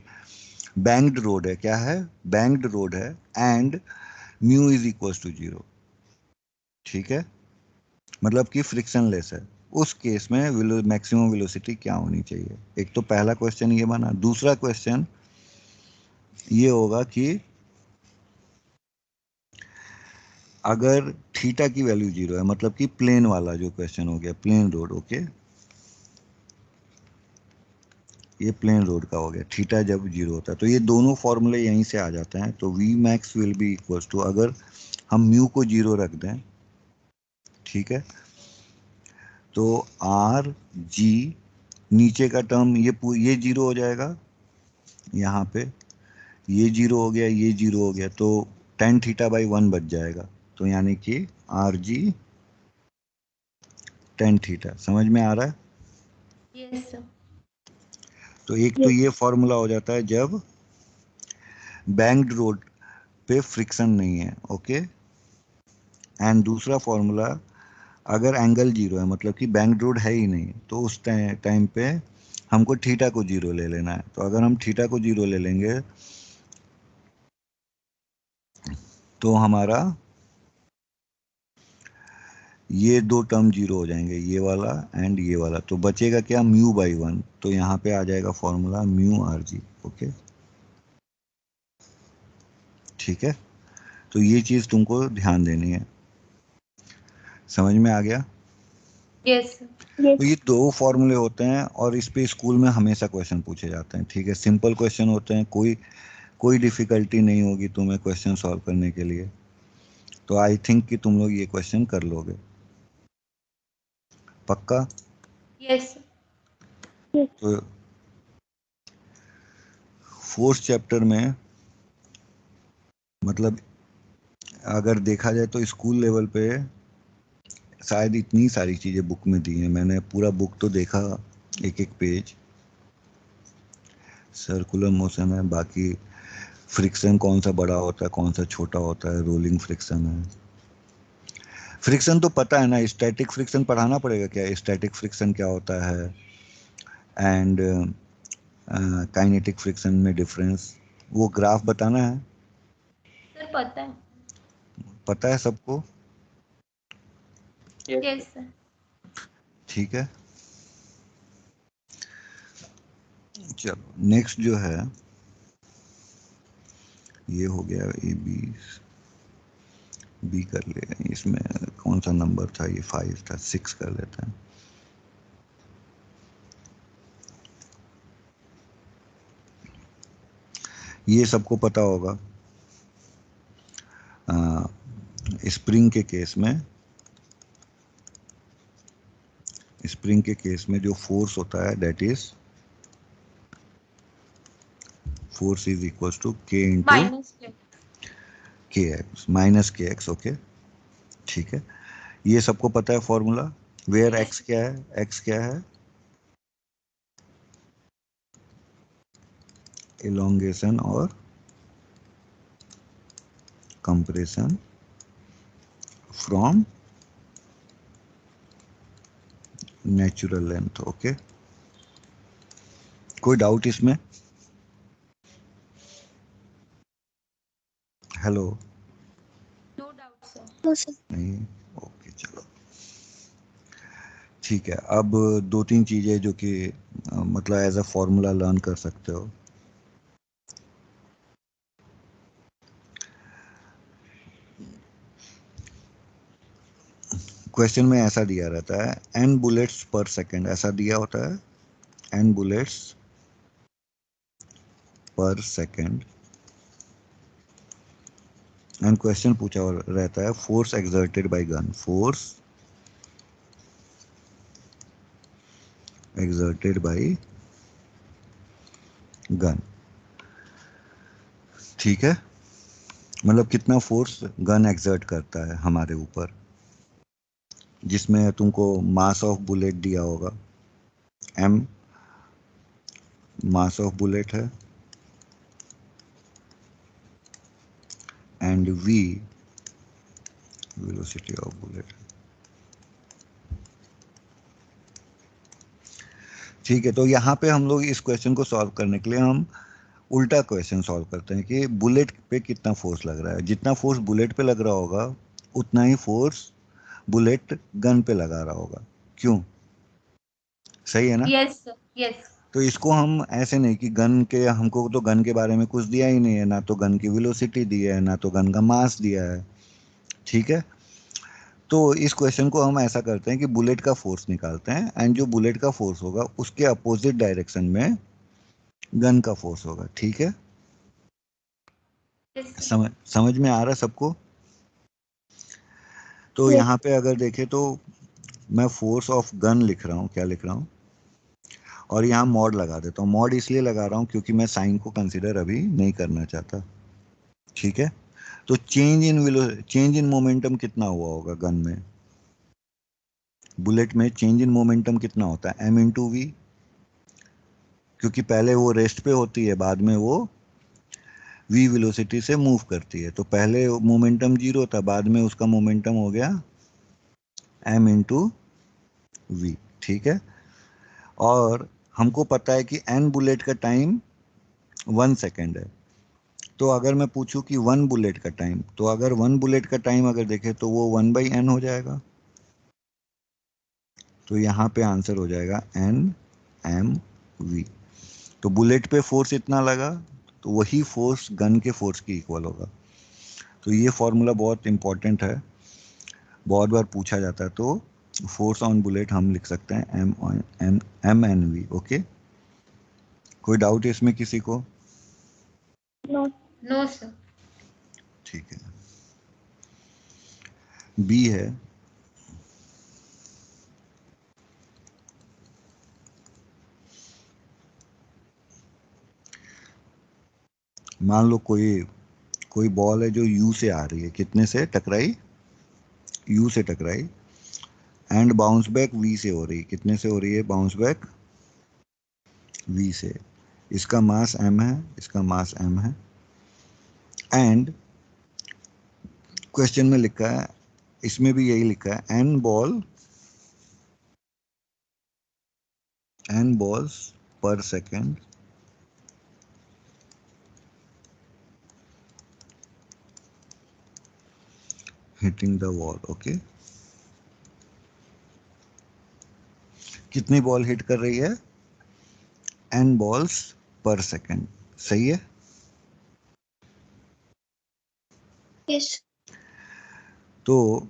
बैंक्ड रोड है, क्या है? बैंक्ड रोड है and mu is equal to 0, ठीक है? मतलब कि फ्रिक्शनलेस है, उस केस में मैक्सिमम वेलोसिटी क्या होनी चाहिए? एक तो पहला क्वेश्चन ये बना। दूसरा क्वेश्चन ये होगा कि अगर थीटा की वैल्यू 0 है, मतलब कि प्लेन वाला जो क्वेश्चन हो गया, प्लेन रोड, ओके? ये प्लेन रोड का हो गया, थीटा जब 0 होता है, तो ये दोनों फॉर्मूले यहीं से आ जाते हैं। तो V max will be equal to, अगर हम म्यू को 0 रख दें, ठीक है, तो आर जी नीचे का टर्म ये 0 हो जाएगा, यहाँ पे ये 0 हो गया, ये 0 हो गया, तो टेन थीटा बाई 1 बच जाएगा, तो यानी कि आर जी टेन थीटा। समझ में आ रहा है? Yes sir. तो एक तो ये फॉर्मूला हो जाता है जब बैंक्ड रोड पे फ्रिक्शन नहीं है, ओके? एंड दूसरा फॉर्मूला, अगर एंगल 0 है, मतलब कि बैंक्ड रोड है ही नहीं, तो उस टाइम पे हमको थीटा को 0 ले लेना है। तो अगर हम थीटा को 0 ले लेंगे तो हमारा ये दो टर्म 0 हो जाएंगे, ये वाला एंड ये वाला, तो बचेगा क्या? म्यू बाई 1, तो यहाँ पे आ जाएगा फॉर्मूला म्यू आर जी, ओके? ठीक है, तो ये चीज तुमको ध्यान देनी है। समझ में आ गया? Yes sir. तो ये दो फॉर्मूले होते हैं और इस पे स्कूल में हमेशा क्वेश्चन पूछे जाते हैं, ठीक है? सिंपल क्वेश्चन होते हैं, कोई डिफिकल्टी नहीं होगी तुम्हें क्वेश्चन सॉल्व करने के लिए। तो आई थिंक कि तुम लोग ये क्वेश्चन कर लोगे, पक्का? Yes sir. तो फोर्थ चैप्टर में, मतलब अगर देखा जाए तो स्कूल लेवल पे शायद इतनी सारी चीजें बुक में दी हैं, मैंने पूरा बुक तो देखा, एक एक पेज सर्कुलर मोशन है, बाकी फ्रिक्शन कौन सा बड़ा होता है, कौन सा छोटा होता है, रोलिंग फ्रिक्शन है। फ्रिक्शन तो पता है ना, स्टैटिक फ्रिक्शन पढ़ाना पड़ेगा क्या? स्टैटिक फ्रिक्शन क्या होता है एंड काइनेटिक फ्रिक्शन में डिफरेंस, वो ग्राफ बताना है। सर पता है। पता है सबको? Yes sir. ठीक है, चलो नेक्स्ट जो है ये हो गया ए बी कर ले, इसमें कौन सा नंबर था? ये 5 था, 6 कर लेते हैं। ये सबको पता होगा, स्प्रिंग के केस में स्प्रिंग के केस में जो फोर्स होता है that is force is equals to K into minus K K X minus K X. Okay, ठीक है, ये सबको पता है फॉर्मूला। Where Yes. एक्स क्या है? एक्स क्या है? elongation और compression from natural length। Okay, कोई डाउट इसमें? Hello? No doubt sir. No, sir. नहीं? ओके, चलो ठीक है। अब दो तीन चीजें जो कि मतलब एज अ फॉर्मूला लर्न कर सकते हो। क्वेश्चन में ऐसा दिया रहता है n बुलेट्स पर सेकंड, ऐसा दिया होता है n बुलेट्स पर सेकंड, एंड क्वेश्चन पूछा रहता है force exerted by gun, force exerted by gun. ठीक है, मतलब कितना फोर्स गन एक्सर्ट करता है हमारे ऊपर, जिसमें तुमको मास ऑफ बुलेट दिया होगा, m मास ऑफ बुलेट है and v velocity of bullet. ठीक है, तो यहाँ पे हम लोग इस क्वेश्चन को सॉल्व करने के लिए हम उल्टा क्वेश्चन सॉल्व करते हैं कि बुलेट पे कितना फोर्स लग रहा है। जितना फोर्स बुलेट पे लग रहा होगा उतना ही फोर्स बुलेट गन पे लगा रहा होगा। क्यों? सही है ना? Yes sir, yes. तो इसको हम ऐसे नहीं कि गन के, हमको तो गन के बारे में कुछ दिया ही नहीं है, ना तो गन की वेलोसिटी दी है, ना तो गन का मास दिया है। ठीक है, तो इस क्वेश्चन को हम ऐसा करते हैं कि बुलेट का फोर्स निकालते हैं एंड जो बुलेट का फोर्स होगा उसके अपोजिट डायरेक्शन में गन का फोर्स होगा। ठीक है, यस सर। समझ में आ रहा है सबको? तो Yes. यहाँ पे अगर देखें तो मैं फोर्स ऑफ गन लिख रहा हूँ, क्या लिख रहा हूँ, और यहाँ मॉड लगा देता हूँ। मॉड इसलिए लगा रहा हूँ क्योंकि मैं साइन को कंसिडर अभी नहीं करना चाहता। ठीक है, तो चेंज इन मोमेंटम कितना हुआ होगा गन में? बुलेट में चेंज इन मोमेंटम कितना होता है? m इंटू वी, क्योंकि पहले वो रेस्ट पे होती है, बाद में वो v वेलोसिटी से मूव करती है। तो पहले मोमेंटम जीरो था, बाद में उसका मोमेंटम हो गया m इंटू वी। ठीक है, और हमको पता है कि n बुलेट का टाइम 1 सेकेंड है। तो अगर मैं पूछूं कि 1 बुलेट का टाइम, तो अगर 1 बुलेट का टाइम अगर देखें तो वो 1/n हो जाएगा। तो यहाँ पे आंसर हो जाएगा n m v। तो बुलेट पे फोर्स इतना लगा तो वही फोर्स गन के फोर्स की इक्वल होगा। तो ये फॉर्मूला बहुत इंपॉर्टेंट है, बहुत बार पूछा जाता है। तो फोर्स ऑन बुलेट हम लिख सकते हैं एम एन वी। ओके, कोई डाउट है इसमें किसी को? No. No sir. ठीक है, बी है, मान लो कोई कोई बॉल है जो यू से आ रही है, कितने से टकराई? यू से टकराई, एंड बाउंस बैक वी से हो रही है। कितने से हो रही है बाउंस बैक? वी से। इसका मास m है, इसका मास m है, एंड क्वेश्चन में लिखा है, इसमें भी यही लिखा है, n balls पर second hitting the wall. Okay, कितनी बॉल हिट कर रही है? n balls पर सेकेंड। सही है? Yes. तो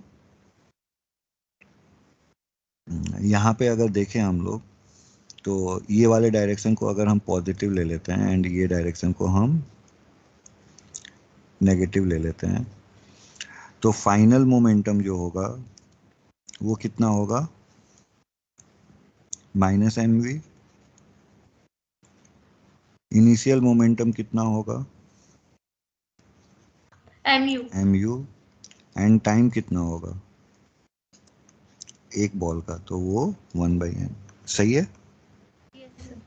यहाँ पे अगर देखें हम लोग, तो ये वाले डायरेक्शन को अगर हम पॉजिटिव ले लेते हैं एंड ये डायरेक्शन को हम नेगेटिव ले लेते हैं, तो फाइनल मोमेंटम जो होगा वो कितना होगा? Minus M V, initial momentum कितना होगा MU. M U, and time कितना होगा एक बॉल का, तो वो 1/n। सही है। Yes, sir.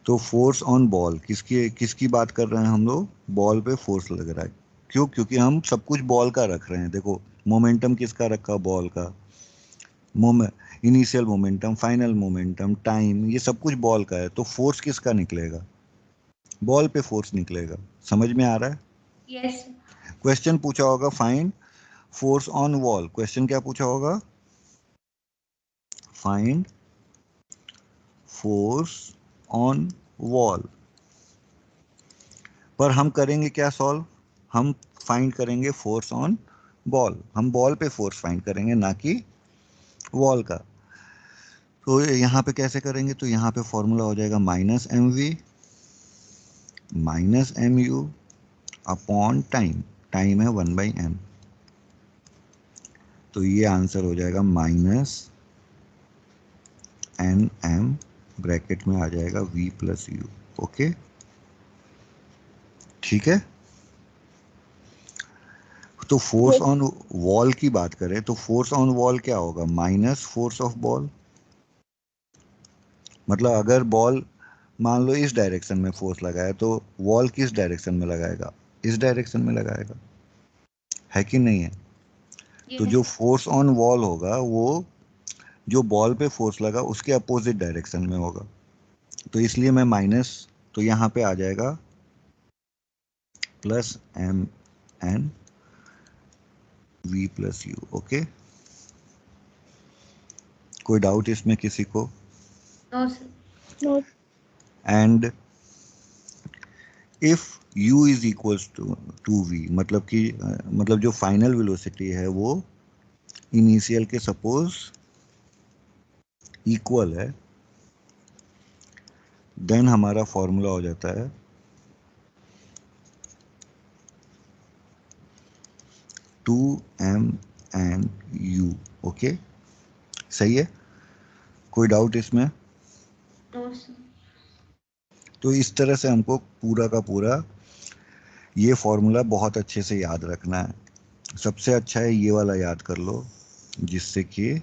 तो फोर्स ऑन बॉल किसकी किसकी बात कर रहे हैं हम लोग, बॉल पे फोर्स लग रहा है। क्यों, क्योंकि हम सब कुछ बॉल का रख रहे हैं। देखो मोमेंटम किसका रखा, बॉल का। Initial momentum, final momentum, time, ये सब कुछ बॉल का है, तो फोर्स किसका निकलेगा, बॉल पे फोर्स निकलेगा। समझ में आ रहा है। Yes, sir. क्वेश्चन पूछा होगा find force on wall, question क्या पूछा होगा, फाइंड फोर्स ऑन वॉल। पर हम करेंगे क्या सॉल्व, हम फाइंड करेंगे फोर्स ऑन बॉल, हम बॉल पे फोर्स फाइंड करेंगे, ना कि वॉल का। तो यहाँ पे कैसे करेंगे, तो यहाँ पे फॉर्मूला हो जाएगा minus M V minus M U upon time, time है 1/m, तो ये आंसर हो जाएगा माइनस एन एम, ब्रैकेट में आ जाएगा v प्लस यू। ओके, ठीक है। तो फोर्स Yes. ऑन वॉल की बात करें तो फोर्स ऑन वॉल क्या होगा, माइनस फोर्स ऑफ बॉल। मतलब अगर बॉल मान लो इस डायरेक्शन में फोर्स लगाए तो वॉल किस डायरेक्शन में लगाएगा, इस डायरेक्शन में लगाएगा, है कि नहीं है। तो Yes, जो sir. फोर्स ऑन वॉल होगा वो जो बॉल पे फोर्स लगा उसके अपोजिट डायरेक्शन में होगा, तो इसलिए मैं माइनस, तो यहाँ पे आ जाएगा plus M N V plus U. Okay, कोई डाउट इसमें किसी को। No, sir. No. And if u is equals to v, मतलब कि मतलब जो फाइनल वेलोसिटी है वो इनिशियल के सपोज इक्वल है, देन हमारा फॉर्मूला हो जाता है 2m/u। ओके, सही है, कोई डाउट इसमें। No, sir. तो इस तरह से हमको पूरा का पूरा ये फॉर्मूला बहुत अच्छे से याद रखना है। सबसे अच्छा है ये वाला याद कर लो, जिससे कि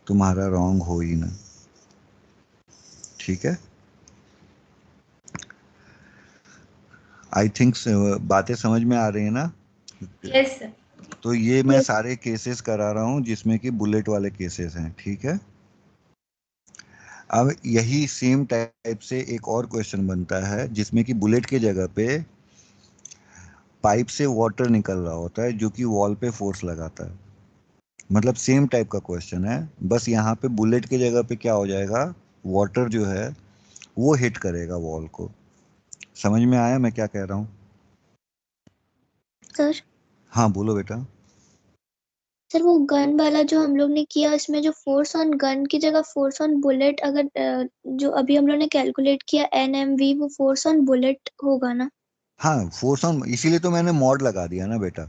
तुम्हारा रॉन्ग हो ही ना। ठीक है, आई थिंक बातें समझ में आ रही है ना। Yes, sir. तो ये मैं Yes. सारे केसेस करा रहा हूँ जिसमें कि बुलेट वाले केसेस हैं। ठीक है, अब यही सेम टाइप से एक और क्वेश्चन बनता है जिसमें कि बुलेट के जगह पे पाइप से वाटर निकल रहा होता है जो कि वॉल पे फोर्स लगाता है। मतलब सेम टाइप का क्वेश्चन है, बस यहाँ पे बुलेट के जगह पे क्या हो जाएगा, वाटर जो है वो हिट करेगा वॉल को। समझ में आया मैं क्या कह रहा हूँ। सर, हाँ बोलो बेटा। सर वो गन वाला जो हम लोग ने किया उसमें जो फोर्स ऑन गन की जगह फोर्स ऑन बुलेट, अगर जो अभी हम लोग ने कैलकुलेट किया NMV, वो फोर्स ऑन बुलेट होगा ना। हाँ फोर्स ऑन, इसीलिए तो मैंने मॉड लगा दिया ना बेटा,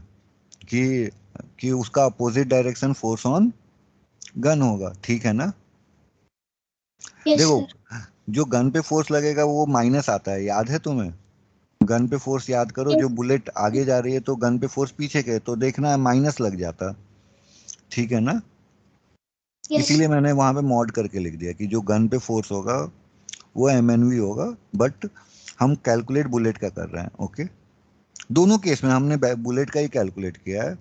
कि उसका opposite direction force on gun होगा। ठीक है ना। यस देखो सर। जो गन पे फोर्स लगेगा वो माइनस आता है, याद है तुम्हें। गन पे फोर्स याद करो, जो यस। बुलेट आगे जा रही है तो गन पे फोर्स पीछे के, तो देखना है माइनस लग जाता। ठीक है ना। यस। इसीलिए मैंने वहां पे मॉड करके लिख दिया कि जो गन पे फोर्स होगा वो MNV होगा, बट हम कैलकुलेट बुलेट का कर रहे हैं। ओके, दोनों केस में हमने बुलेट का ही कैलकुलेट किया है,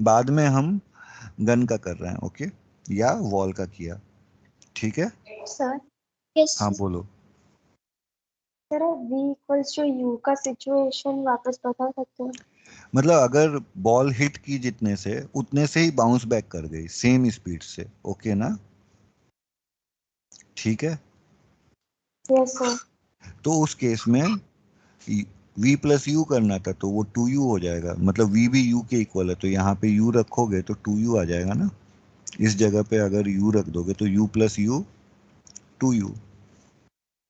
बाद में हम गन का कर रहे हैं। ओके, या वॉल का किया। ठीक है, सर। यस। हाँ बोलो। Sir, V equals to U का सिचुएशन वापस बता सकते हो। मतलब अगर बॉल हिट की जितने से उतने से ही बाउंस बैक कर गई सेम स्पीड से। ओके ना, ठीक है। Yes sir. तो उस केस में v प्लस यू करना था तो वो 2u हो जाएगा, मतलब v भी u के इक्वल है, तो यहाँ पे u रखोगे तो 2u आ जाएगा ना। इस जगह पे अगर u रख दोगे तो u plus you 2u।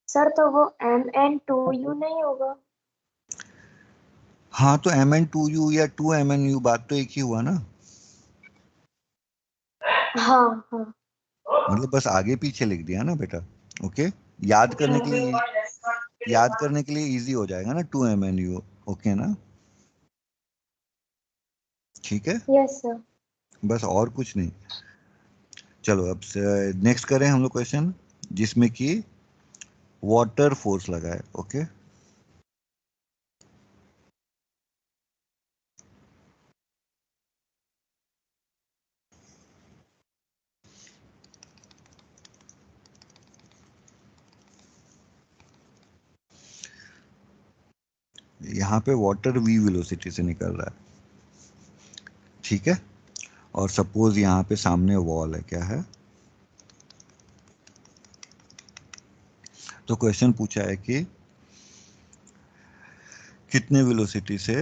Sir तो वो MN2U नहीं होगा। हाँ तो mn2u या 2mnu, बात तो एक ही हुआ ना। हाँ हाँ। मतलब बस आगे पीछे लिख दिया ना बेटा। ओके, याद करने के लिए इजी हो जाएगा ना 2MNU। ओके ना, ठीक है, यस सर। बस और कुछ नहीं। चलो अब नेक्स्ट करें हम लोग क्वेश्चन जिसमें कि वाटर फोर्स लगा है। ओके, यहाँ पे वाटर v वेलोसिटी से निकल रहा है, ठीक है, और सपोज यहाँ पे सामने वॉल है, क्या है, तो क्वेश्चन पूछा है कि कितने वेलोसिटी से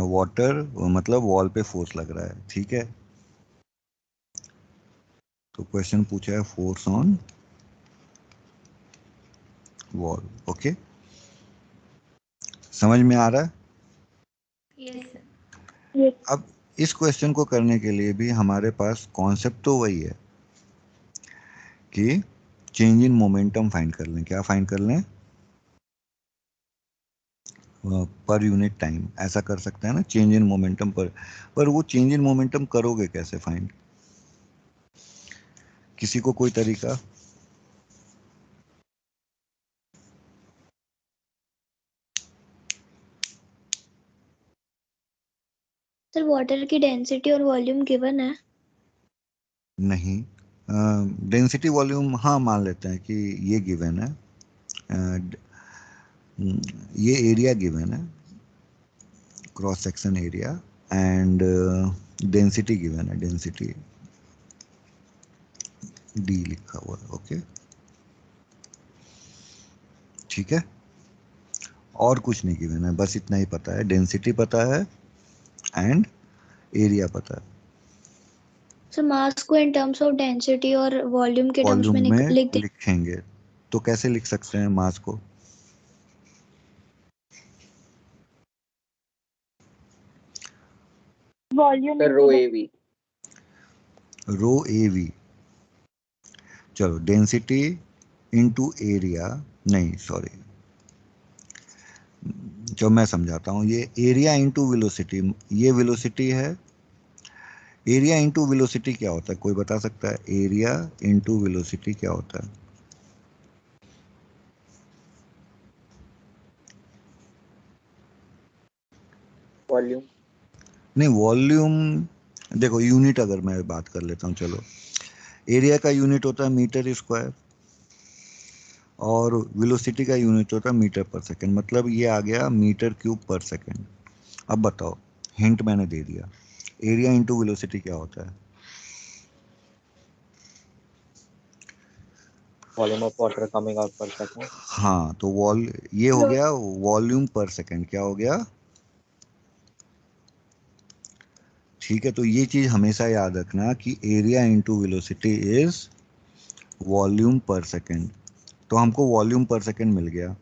वाटर मतलब वॉल पे फोर्स लग रहा है, ठीक है। तो क्वेश्चन पूछा है फोर्स ऑन वॉल। ओके, समझ में आ रहा है। Yes sir. अब इस क्वेश्चन को करने के लिए भी हमारे पास कॉन्सेप्ट तो वही है कि चेंज इन मोमेंटम फाइंड कर लें। क्या फाइंड कर लें? पर यूनिट टाइम, ऐसा कर सकते हैं ना, चेंज इन मोमेंटम पर वो चेंज इन मोमेंटम करोगे कैसे फाइंड? किसी को कोई तरीका? सर वाटर की डेंसिटी और वॉल्यूम गिवन है। नहीं, डेंसिटी वॉल्यूम हाँ मान लेते हैं कि ये गिवन है, ये एरिया गिवन है, cross section area, and density given है, डेंसिटी डी लिखा हुआ है। ओके, ठीक है, और कुछ नहीं गिवन है, बस इतना ही पता है, डेंसिटी पता है एंड एरिया पता है। सर मास को इन टर्म्स ऑफ डेंसिटी और वॉल्यूम के टर्म्स वॉल्यूम में में लिख दे। लिखेंगे तो कैसे लिख सकते हैं मास को? Volume rho A V. Rho A V. चलो, डेंसिटी इनटू एरिया, नहीं सॉरी, जो मैं समझाता हूँ, ये एरिया इंटू वेलोसिटी, ये वेलोसिटी है। एरिया इंटू वेलोसिटी क्या होता है, कोई बता सकता है? एरिया इंटू वेलोसिटी क्या होता है? वॉल्यूम। नहीं, वॉल्यूम देखो, यूनिट अगर मैं बात कर लेता हूँ, चलो, एरिया का यूनिट होता है मीटर स्क्वायर और वेलोसिटी का यूनिट होता है मीटर पर सेकंड, मतलब ये आ गया मीटर क्यूब पर सेकंड। अब बताओ, हिंट मैंने दे दिया, एरिया इंटू वेलोसिटी क्या होता है? Volume of water coming out पर सेकंड। हाँ, तो ये हो गया वॉल्यूम पर सेकंड, क्या हो गया? ठीक है, तो ये चीज हमेशा याद रखना कि area into velocity is volume पर सेकंड। तो हमको वॉल्यूम पर सेकंड मिल गया।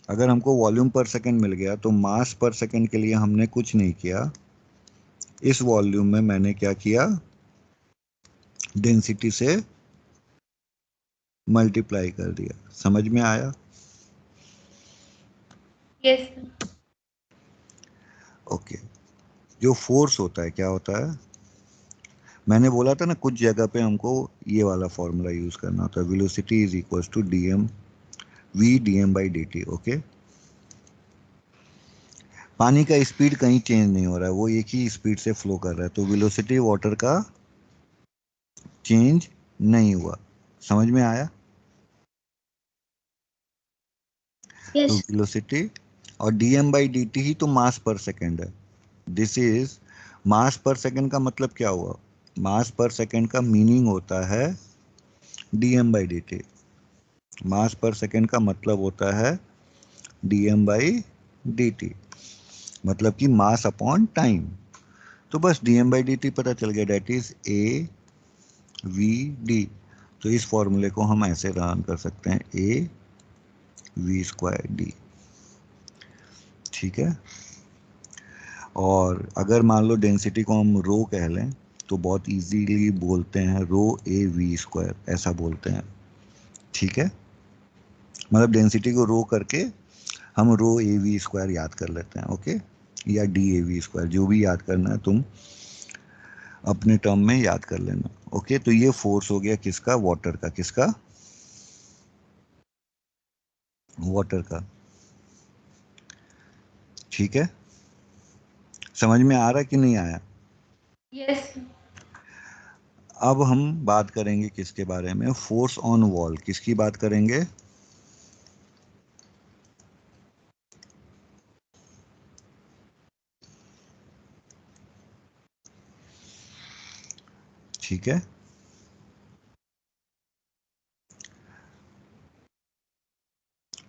अगर हमको वॉल्यूम पर सेकंड मिल गया तो मास पर सेकंड के लिए हमने कुछ नहीं किया, इस वॉल्यूम में मैंने क्या किया, डेंसिटी से मल्टीप्लाई कर दिया। समझ में आया? यस ओके, जो फोर्स होता है क्या होता है? मैंने बोला था ना, कुछ जगह पे हमको ये वाला फॉर्मूला यूज करना होता है, velocity is equal to DM V DM by D T. Okay, पानी का स्पीड कहीं चेंज नहीं हो रहा है, वो एक ही स्पीड से फ्लो कर रहा है, तो वेलोसिटी वाटर का चेंज नहीं हुआ। समझ में आया? तो यस। वेलोसिटी और डीएम बाई डी टी ही तो मास पर सेकंड है। दिस इज मास पर सेकंड का मतलब क्या हुआ? मास पर सेकंड का मीनिंग होता है डीएम बाई डी टी। मास पर सेकंड का मतलब होता है डीएम बाई डी टी, मतलब कि मास अपॉन टाइम। तो बस डीएम बाई डी टी पता चल गया, that is A V D. तो इस फॉर्मूले को हम ऐसे रन कर सकते हैं, ए वी स्क्वायर डी, ठीक है। और अगर मान लो डेंसिटी को हम रो कह लें, तो बहुत इजीली बोलते हैं रो ए वी स्क्वायर, ऐसा बोलते हैं। ठीक है, मतलब डेंसिटी को रो करके हम रो ए वी स्क्वायर याद कर लेते हैं। ओके, या डी ए वी स्क्वायर, जो भी याद करना है तुम अपने टर्म में याद कर लेना। ओके, तो ये फोर्स हो गया किसका? वाटर का। किसका? वाटर का। ठीक है, समझ में आ रहा कि नहीं आया? यस। अब हम बात करेंगे किसके बारे में? Force on wall. किसकी बात करेंगे? ठीक है,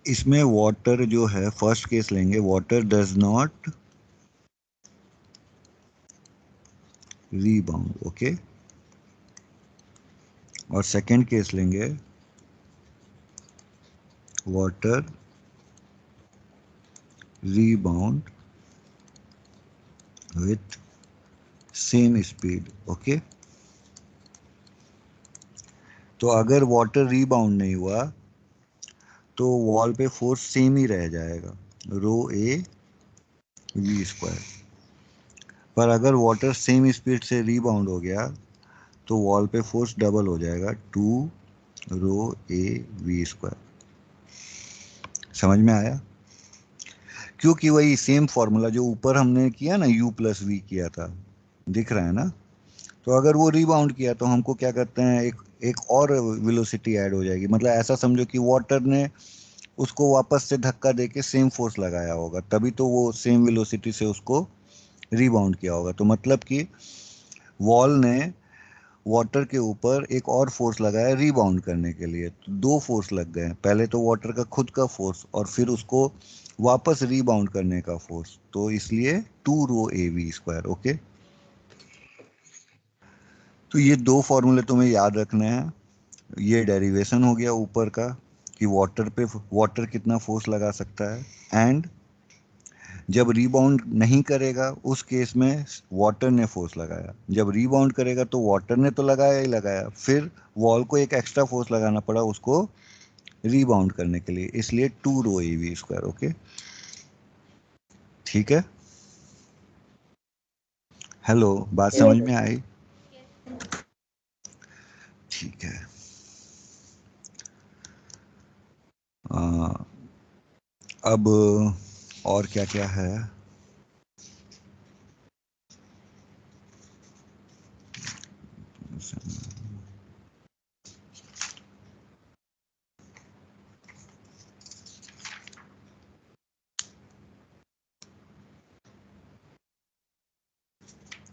इसमें वाटर जो है, फर्स्ट केस लेंगे, water does not rebound. Okay, और सेकंड केस लेंगे, water rebound with same speed. Okay, तो अगर वाटर रीबाउंड नहीं हुआ तो वॉल पे फोर्स सेम ही रह जाएगा, रो ए वी स्क्वायर। पर अगर वाटर सेम स्पीड से रीबाउंड हो गया तो वॉल पे फोर्स डबल हो जाएगा, 2 रो ए वी स्क्वायर। समझ में आया? क्योंकि वही सेम फॉर्मूला जो ऊपर हमने किया ना, u प्लस वी किया था, दिख रहा है ना? तो अगर वो रीबाउंड किया तो हमको क्या करते हैं, एक और वेलोसिटी ऐड हो जाएगी। मतलब ऐसा समझो कि वाटर ने उसको वापस से धक्का देके सेम फोर्स लगाया होगा, तभी तो वो सेम वेलोसिटी से उसको रीबाउंड किया होगा। तो मतलब कि वॉल ने वाटर के ऊपर एक और फोर्स लगाया रीबाउंड करने के लिए, तो दो फोर्स लग गए। पहले तो वाटर का खुद का फोर्स और फिर उसको वापस रीबाउंड करने का फोर्स, तो इसलिए 2 रो ए वी स्क्वायर। ओके, तो ये दो फॉर्मूले तुम्हें याद रखने हैं। ये डेरिवेशन हो गया ऊपर का कि वाटर पे वाटर कितना फोर्स लगा सकता है, एंड जब रीबाउंड नहीं करेगा उस केस में वाटर ने फोर्स लगाया, जब रीबाउंड करेगा तो वाटर ने तो लगाया ही लगाया, फिर वॉल को एक एक्स्ट्रा फोर्स लगाना पड़ा उसको रीबाउंड करने के लिए, इसलिए 2 रो ए वी स्क्वायर। ओके, ठीक है, हेलो, बात समझ में आई? ठीक है, अब और क्या क्या है?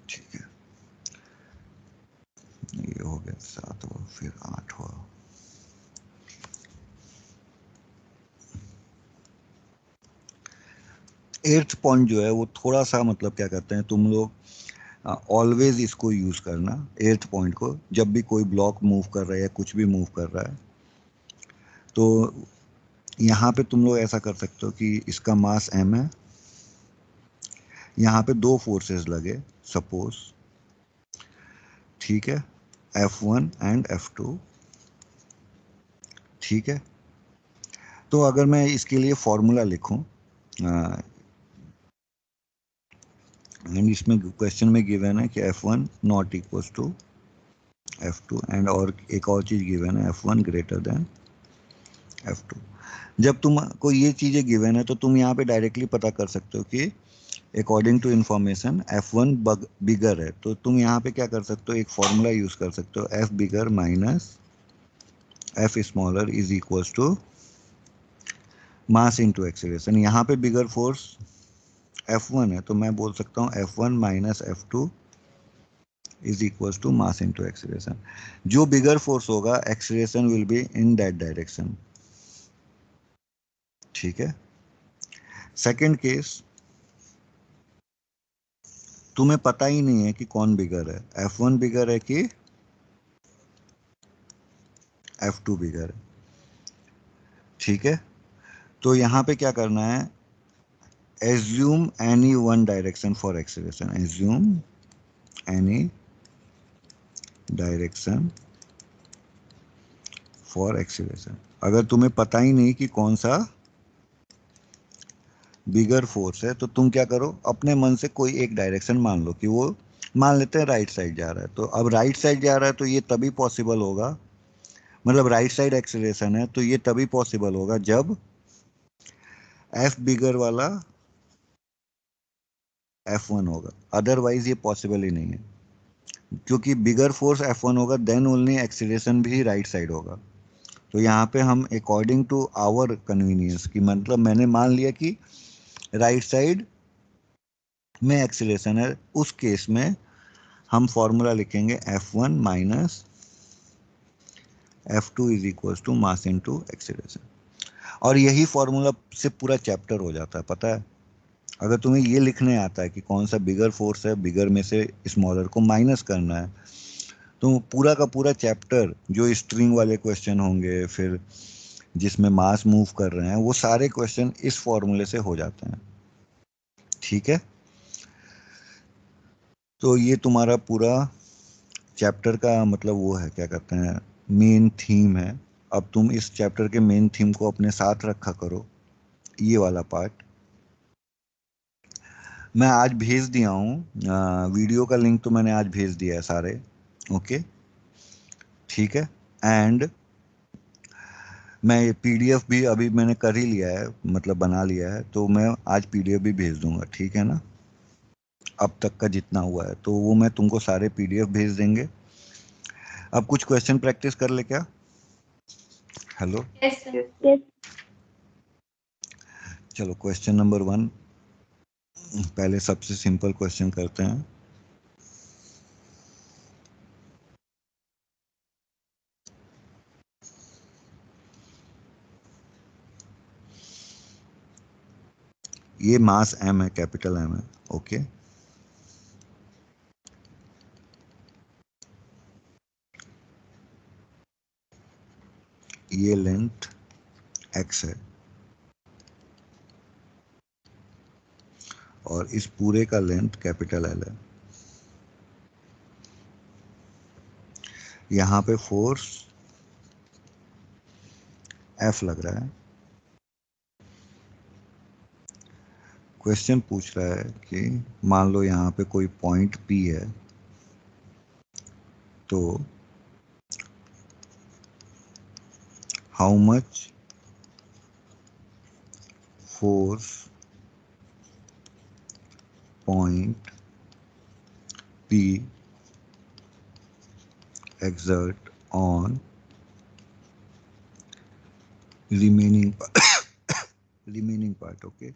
ठीक है, ये हो गया 7वां, फिर 8वां। एर्थ पॉइंट जो है वो थोड़ा सा, मतलब क्या कहते हैं तुम लोग, ऑलवेज इसको यूज करना, एर्थ पॉइंट को, जब भी कोई ब्लॉक मूव कर रहा है या कुछ भी मूव कर रहा है। तो यहाँ पे तुम लोग ऐसा कर सकते हो कि इसका मास m है, यहाँ पे दो फोर्सेस लगे सपोज, ठीक है, F1 एंड F2। ठीक है, तो अगर मैं इसके लिए फॉर्मूला लिखूं, एंड इसमें क्वेश्चन में गिवन है कि F1 not equals to F2, and और एक और चीज गिवन है, F1 ग्रेटर देन F2। जब तुमको ये चीजें गिवन है तो तुम यहाँ पे डायरेक्टली पता कर सकते हो कि अकॉर्डिंग टू इंफॉर्मेशन F1 बिगर है, तो तुम यहाँ पे क्या कर सकते हो, एक फॉर्मूला यूज कर सकते हो, F bigger minus F smaller is equals to mass into acceleration. यहाँ पे बिगर फोर्स F1 है, तो मैं बोल सकता हूँ F1 minus F2 is equals to mass into acceleration. जो बिगर फोर्स होगा, acceleration will be in that direction. ठीक है, सेकेंड केस, तुम्हें पता ही नहीं है कि कौन बिगर है, F1 बिगर है कि F2 बिगर है। ठीक है, तो यहाँ पे क्या करना है, assume any one direction for acceleration, assume any direction for acceleration. अगर तुम्हें पता ही नहीं कि कौन सा बिगर फोर्स है तो तुम क्या करो, अपने मन से कोई एक डायरेक्शन मान लो कि वो, मान लेते हैं राइट साइड जा रहा है, तो अब राइट साइड जा रहा है तो ये तभी पॉसिबल होगा, मतलब राइट साइड एक्सीलरेशन है तो ये तभी पॉसिबल होगा जब एफ बिगर वाला F1 होगा, अदरवाइज ये पॉसिबल ही नहीं है, क्योंकि बिगर फोर्स F1 होगा देन ओनली एक्सीलरेशन भी राइट साइड होगा। तो यहाँ पे हम अकॉर्डिंग टू आवर कन्वीनियंस की, मतलब मैंने मान लिया कि राइट साइड में एक्सीलरेशन है, उस केस में हम फॉर्मूला लिखेंगे F1 minus F2 is equal to mass into acceleration, और यही फॉर्मूला से पूरा चैप्टर हो जाता है, पता है। अगर तुम्हें ये लिखने आता है कि कौन सा बिगर फोर्स है, बिगर में से स्मॉलर को माइनस करना है, तो पूरा का पूरा चैप्टर जो स्ट्रिंग वाले क्वेश्चन होंगे, फिर जिसमें मास मूव कर रहे हैं, वो सारे क्वेश्चन इस फॉर्मूले से हो जाते हैं, ठीक है। तो ये तुम्हारा पूरा चैप्टर का मतलब वो है, क्या कहते हैं, मेन थीम है। अब तुम इस चैप्टर के मेन थीम को अपने साथ रखा करो, ये वाला पार्ट मैं आज भेज दिया हूँ, वीडियो का लिंक तो मैंने आज भेज दिया है सारे, ओके ठीक है। एंड मैं पीडीएफ भी अभी मैंने कर ही लिया है, मतलब बना लिया है, तो मैं आज पीडीएफ भी भेज दूंगा, ठीक है ना। अब तक का जितना हुआ है तो वो मैं तुमको सारे पीडीएफ भेज देंगे। अब कुछ क्वेश्चन प्रैक्टिस कर ले क्या। Hello, yes sir. Yes. चलो क्वेश्चन नंबर 1, पहले सबसे सिंपल क्वेश्चन करते हैं। ये मास m है, कैपिटल M है, ओके। ये लेंथ x है और इस पूरे का लेंथ कैपिटल L है। यहाँ पे फोर्स F लग रहा है। क्वेश्चन पूछ रहा है कि मान लो यहाँ पे कोई पॉइंट P है, तो how much force point P exert on remaining remaining part, okay।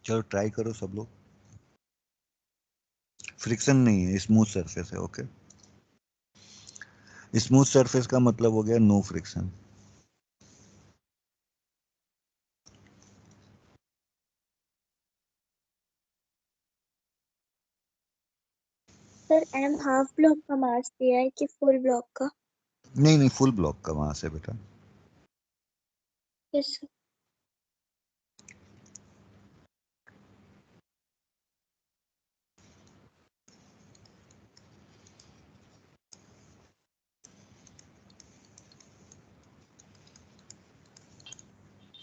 चलो ट्राई करो सब लोग। फ्रिक्शन नहीं है, स्मूथ सरफेस है, ओके। स्मूथ सरफेस का मतलब हो गया no friction. Sir M half block का मास दिया है कि फुल ब्लॉक का? नहीं नहीं, फुल ब्लॉक का वहां से बेटा। Yes sir.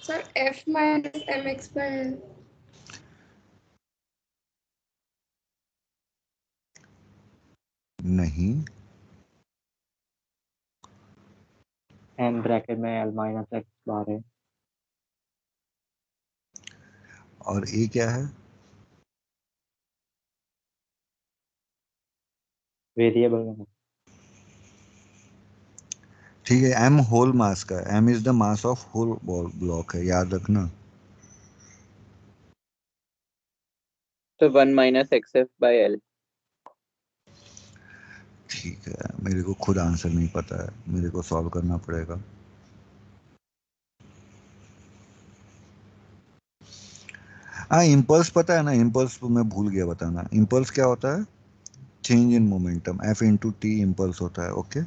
Sir F minus mx पर नहीं, एम ब्रैकेट में एल माइनस एक्स बार है। और ए क्या है, वेरिएबल में ठीक है। एम होल मास का, M is the mass of whole block है, याद रखना। तो 1 minus X F by L. ठीक है, मेरे को खुद आंसर नहीं पता है, मेरे को सॉल्व करना पड़ेगा। हाँ, इम्पल्स पता है ना, इम्पल्स मैं भूल गया बताना। इम्पल्स क्या होता है, change in momentum, F into T impulse होता है, ओके।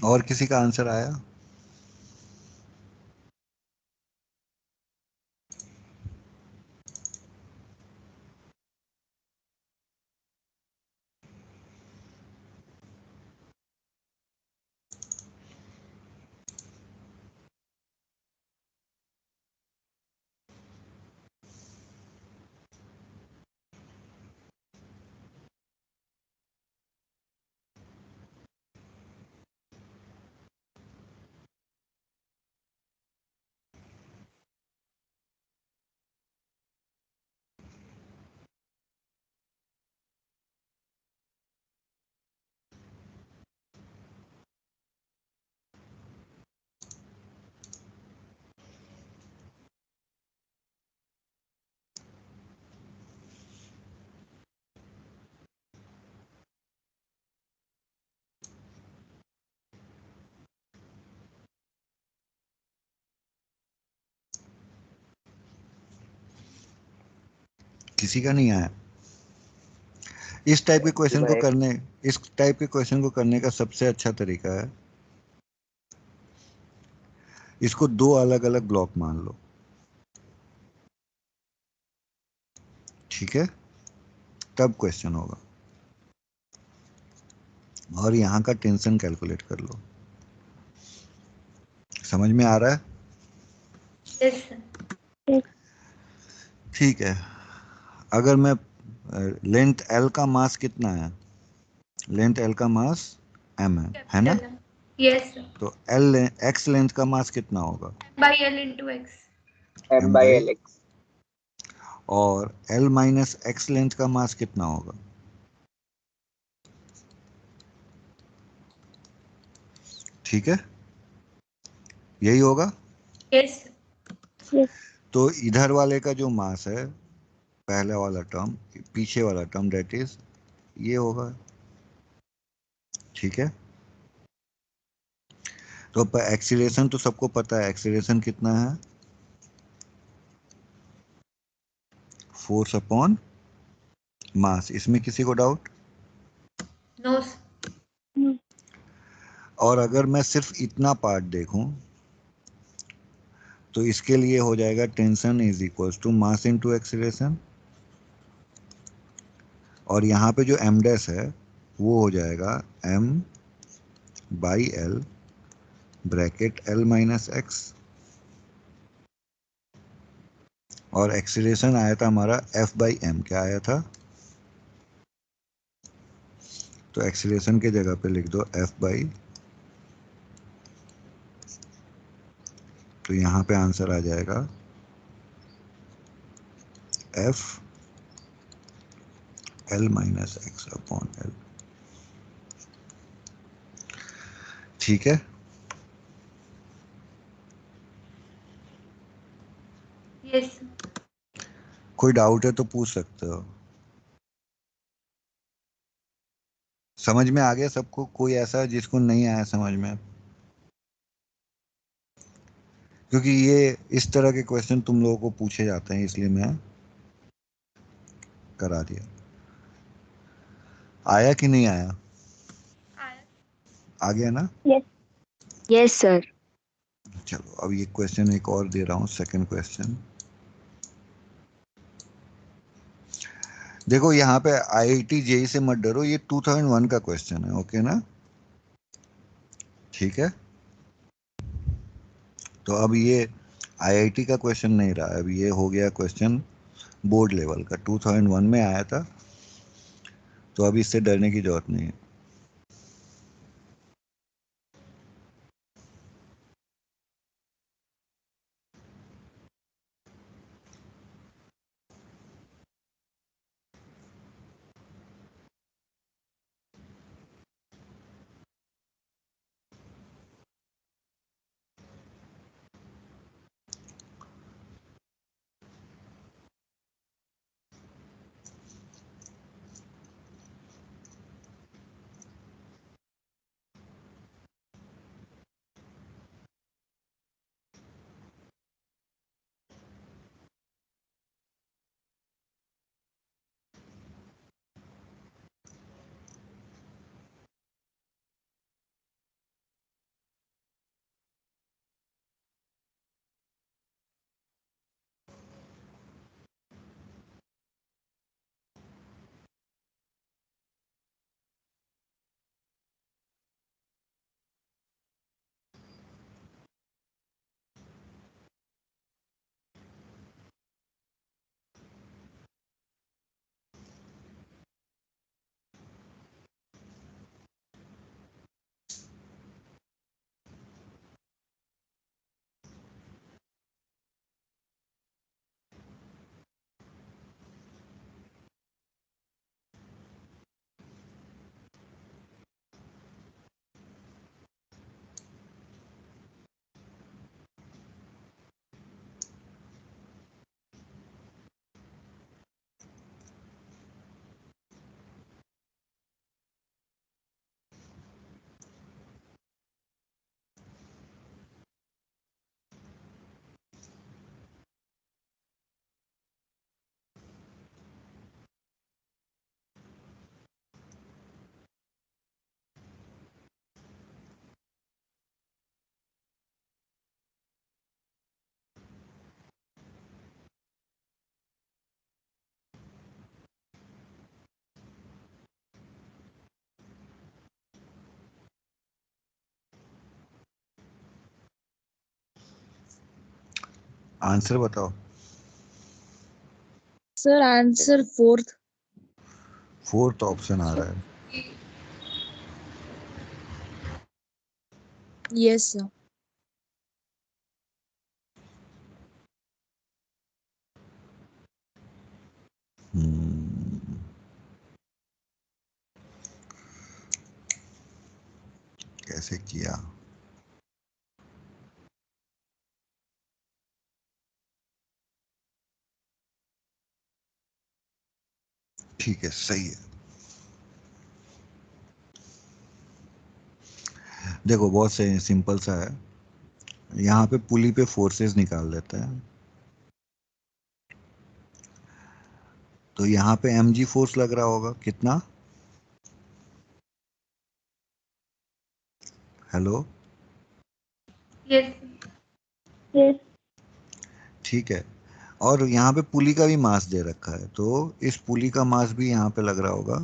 और किसी का आंसर आया? किसी का नहीं आया? इस टाइप के क्वेश्चन को करने इस टाइप के क्वेश्चन को करने का सबसे अच्छा तरीका है, इसको दो अलग अलग ब्लॉक मान लो, ठीक है? तब क्वेश्चन होगा। और यहाँ का टेंशन कैलकुलेट कर लो। समझ में आ रहा है? Yes, sir. ठीक है। अगर मैं लेंथ एल का मास कितना है? लेंथ एल का मास एम है ना? Capital M. Yes, sir. तो एल एक्स लेंथ का मास कितना होगा? By L into X. M M by by, Lx. और एल माइनस एक्स लेंथ का मास कितना होगा? ठीक है, यही होगा। Yes, sir. तो इधर वाले का जो मास है, पहले वाला टर्म, पीछे वाला टर्म, दैट इज ये होगा, ठीक है? तो एक्सीलरेशन तो सबको पता है, एक्सीलरेशन कितना है? Force upon mass. इसमें किसी को डाउट? No, sir. और अगर मैं सिर्फ इतना पार्ट देखूं तो इसके लिए हो जाएगा tension is equals to mass into acceleration, और यहाँ पे जो एम डैश है वो हो जाएगा M by L bracket L minus X, और एक्सीलरेशन आया था हमारा एफ बाई एम। क्या आया था? तो एक्सीलरेशन के जगह पे लिख दो एफ बाई, तो यहाँ पे आंसर आ जाएगा F L minus x upon L, ठीक है? Yes, sir. कोई डाउट है तो पूछ सकते हो। समझ में आ गया सबको? कोई ऐसा है जिसको नहीं आया समझ में? क्योंकि ये इस तरह के क्वेश्चन तुम लोगों को पूछे जाते हैं, इसलिए मैं करा दिया। आया कि नहीं आया? आ गया ना? Yes sir. चलो अब ये क्वेश्चन एक और दे रहा हूँ, सेकंड क्वेश्चन। देखो यहाँ पे आईआईटी जेई से मत डरो, ये 2001 का क्वेश्चन है, ओके ना? ठीक है, तो अब ये आईआईटी का क्वेश्चन नहीं रहा, अब ये हो गया क्वेश्चन बोर्ड लेवल का, 2001 में आया था, तो अब इससे डरने की जरूरत नहीं है। आंसर बताओ। सर आंसर फोर्थ ऑप्शन आ रहा है। Yes sir. हम्म, कैसे किया? ठीक है, सही है। देखो बहुत से सिंपल सा है। यहाँ पे पुली पे फोर्सेस निकाल देते हैं। तो यहाँ पे mg फोर्स लग रहा होगा कितना? हेलो। Yes. यस ठीक है। और यहाँ पे पुली का भी मास दे रखा है, तो इस पुली का मास भी यहाँ पे लग रहा होगा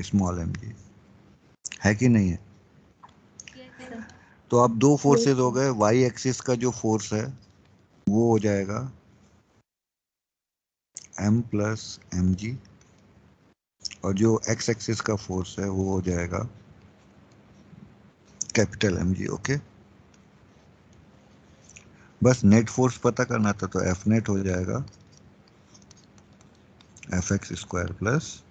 स्मॉल mg, है कि नहीं है? Yes, sir. तो अब दो फोर्सेस हो गए। वाई एक्सिस का जो फोर्स है वो हो जाएगा m प्लस mg, और जो एक्स एक्सिस का फोर्स है वो हो जाएगा कैपिटल mg। ओके, बस नेट फोर्स पता करना था, तो एफ नेट हो जाएगा एफ एक्स स्क्वायर प्लस,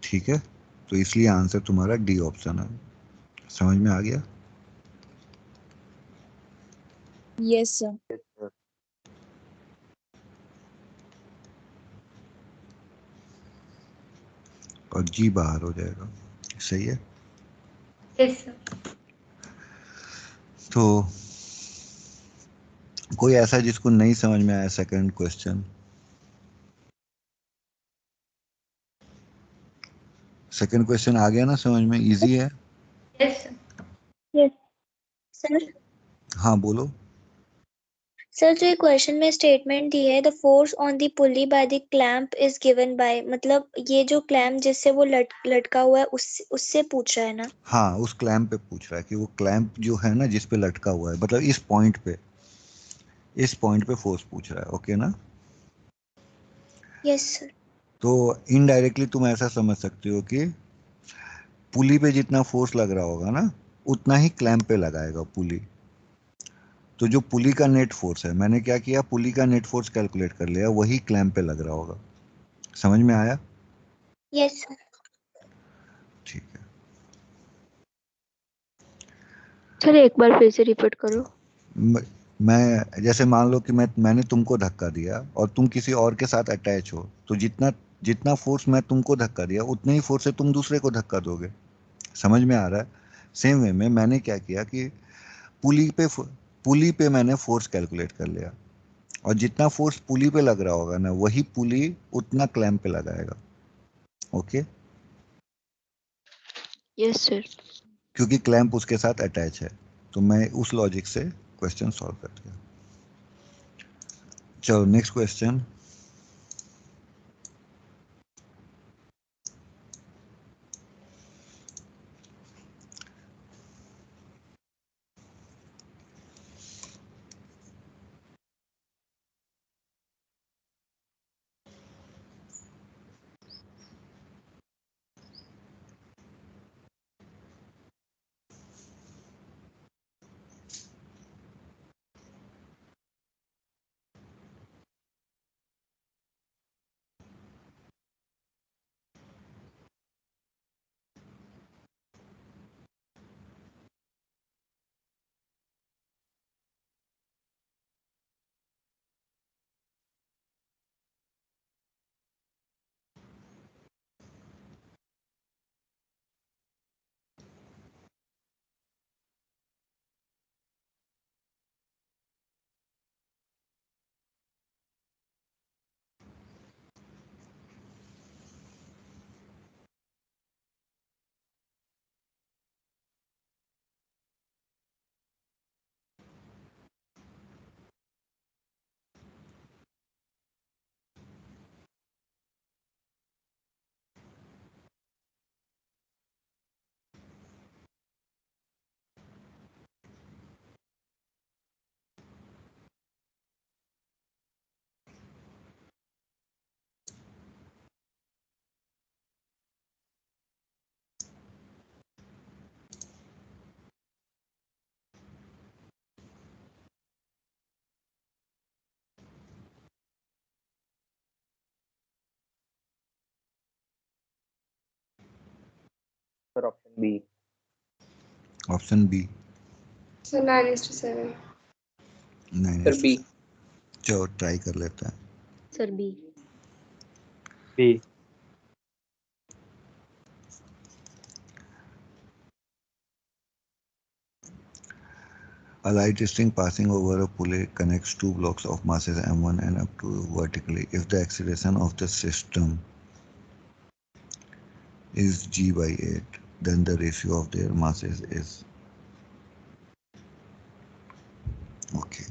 ठीक है। तो इसलिए आंसर तुम्हारा डी ऑप्शन है। समझ में आ गया? Yes sir. और जी बाहर हो जाएगा। सही है। Yes, sir. तो कोई ऐसा जिसको नहीं समझ में आया सेकंड क्वेश्चन? सेकंड क्वेश्चन आ गया ना समझ में? इजी है। Yes, sir. Yes sir. हाँ बोलो। सर जो ये क्वेश्चन में स्टेटमेंट दी है, the force on the pulley by the clamp is given by, मतलब ये जो क्लैंप जिससे वो लटका हुआ है उससे पूछ रहा है ना? हाँ, उस क्लैंप पे पूछ रहा है कि वो क्लैंप जो है ना जिस पे लटका हुआ है, मतलब इस पॉइंट पे फोर्स पूछ रहा है। ओके ना? Yes sir. तो इनडायरेक्टली तुम ऐसा समझ सकते हो कि पुली पे जितना फोर्स लग रहा होगा ना उतना ही क्लैंप पे लगाएगा पुली। तो जो पुली का नेट फोर्स है, मैंने क्या किया, पुली का नेट फोर्स कैलकुलेट कर लिया, वही क्लैंप पे लग रहा होगा। समझ में आया? Yes sir. ठीक है। सर एक बार फिर से रिपीट करो। मैं जैसे मान लो कि मैंने तुमको धक्का दिया और तुम किसी और के साथ अटैच हो, तो जितना जितना फोर्स मैं तुमको धक्का दिया उतने ही फोर्स से तुम दूसरे को धक्का दोगे। समझ में आ रहा है? सेम वे में मैंने क्या किया कि पुली पे पुली पे मैंने फोर्स कैलकुलेट कर लिया, और जितना फोर्स पुली पे लग रहा होगा ना वही पुली उतना क्लैंप पे लगाएगा। ओके? Yes sir. क्योंकि क्लैंप उसके साथ अटैच है। तो मैं उस लॉजिक से क्वेश्चन सॉल्व कर दिया। चलो next question. Sir, option B. Option B So 9:7. 9 Sir, B. चलो ट्राई कर लेते हैं. Sir B. B. A light string passing over a pulley connects two blocks of masses m1 and up to vertically. If the acceleration of the system is g by 8, then the ratio of their masses is. Okay.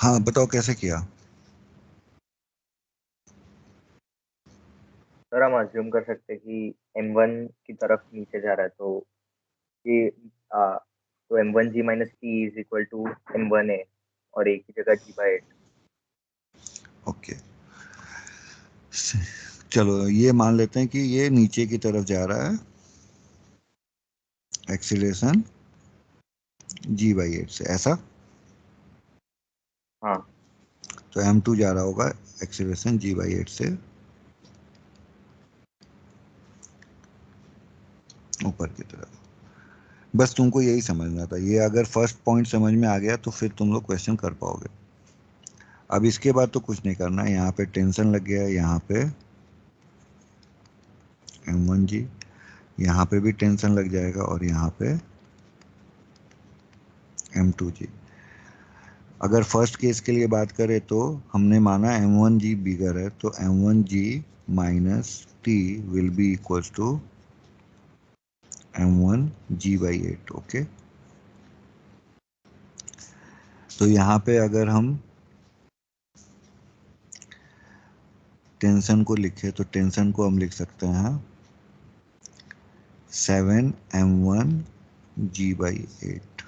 हाँ बताओ कैसे किया. Sir हम assume कर सकते हैं कि m1 की तरफ नीचे जा रहा है तो ये तो m1 g minus t is equal to m1 a और a की जगह g by 8. ओके चलो ये मान लेते हैं कि ये नीचे की तरफ जा रहा है. एक्सीलरेशन g by 8 से ऐसा. हाँ. तो m2 जा रहा होगा एक्सीलरेशन g by 8 से ऊपर की तरफ. बस तुमको यही समझना था. ये अगर फर्स्ट पॉइंट समझ में आ गया तो फिर तुम लोग क्वेश्चन कर पाओगे. अब इसके बाद तो कुछ नहीं करना है. यहाँ पे टेंशन लग गया है, यहाँ पे m1g, यहाँ पे भी टेंशन लग जाएगा और यहाँ पे m2g. अगर फर्स्ट केस के लिए बात करें तो हमने माना m1g बिगर है तो m1g minus t will be equals to m1g by 8. Okay तो यहाँ पे अगर हम टेंशन को लिखे तो टेंशन को हम लिख सकते हैं 7m1g by 8.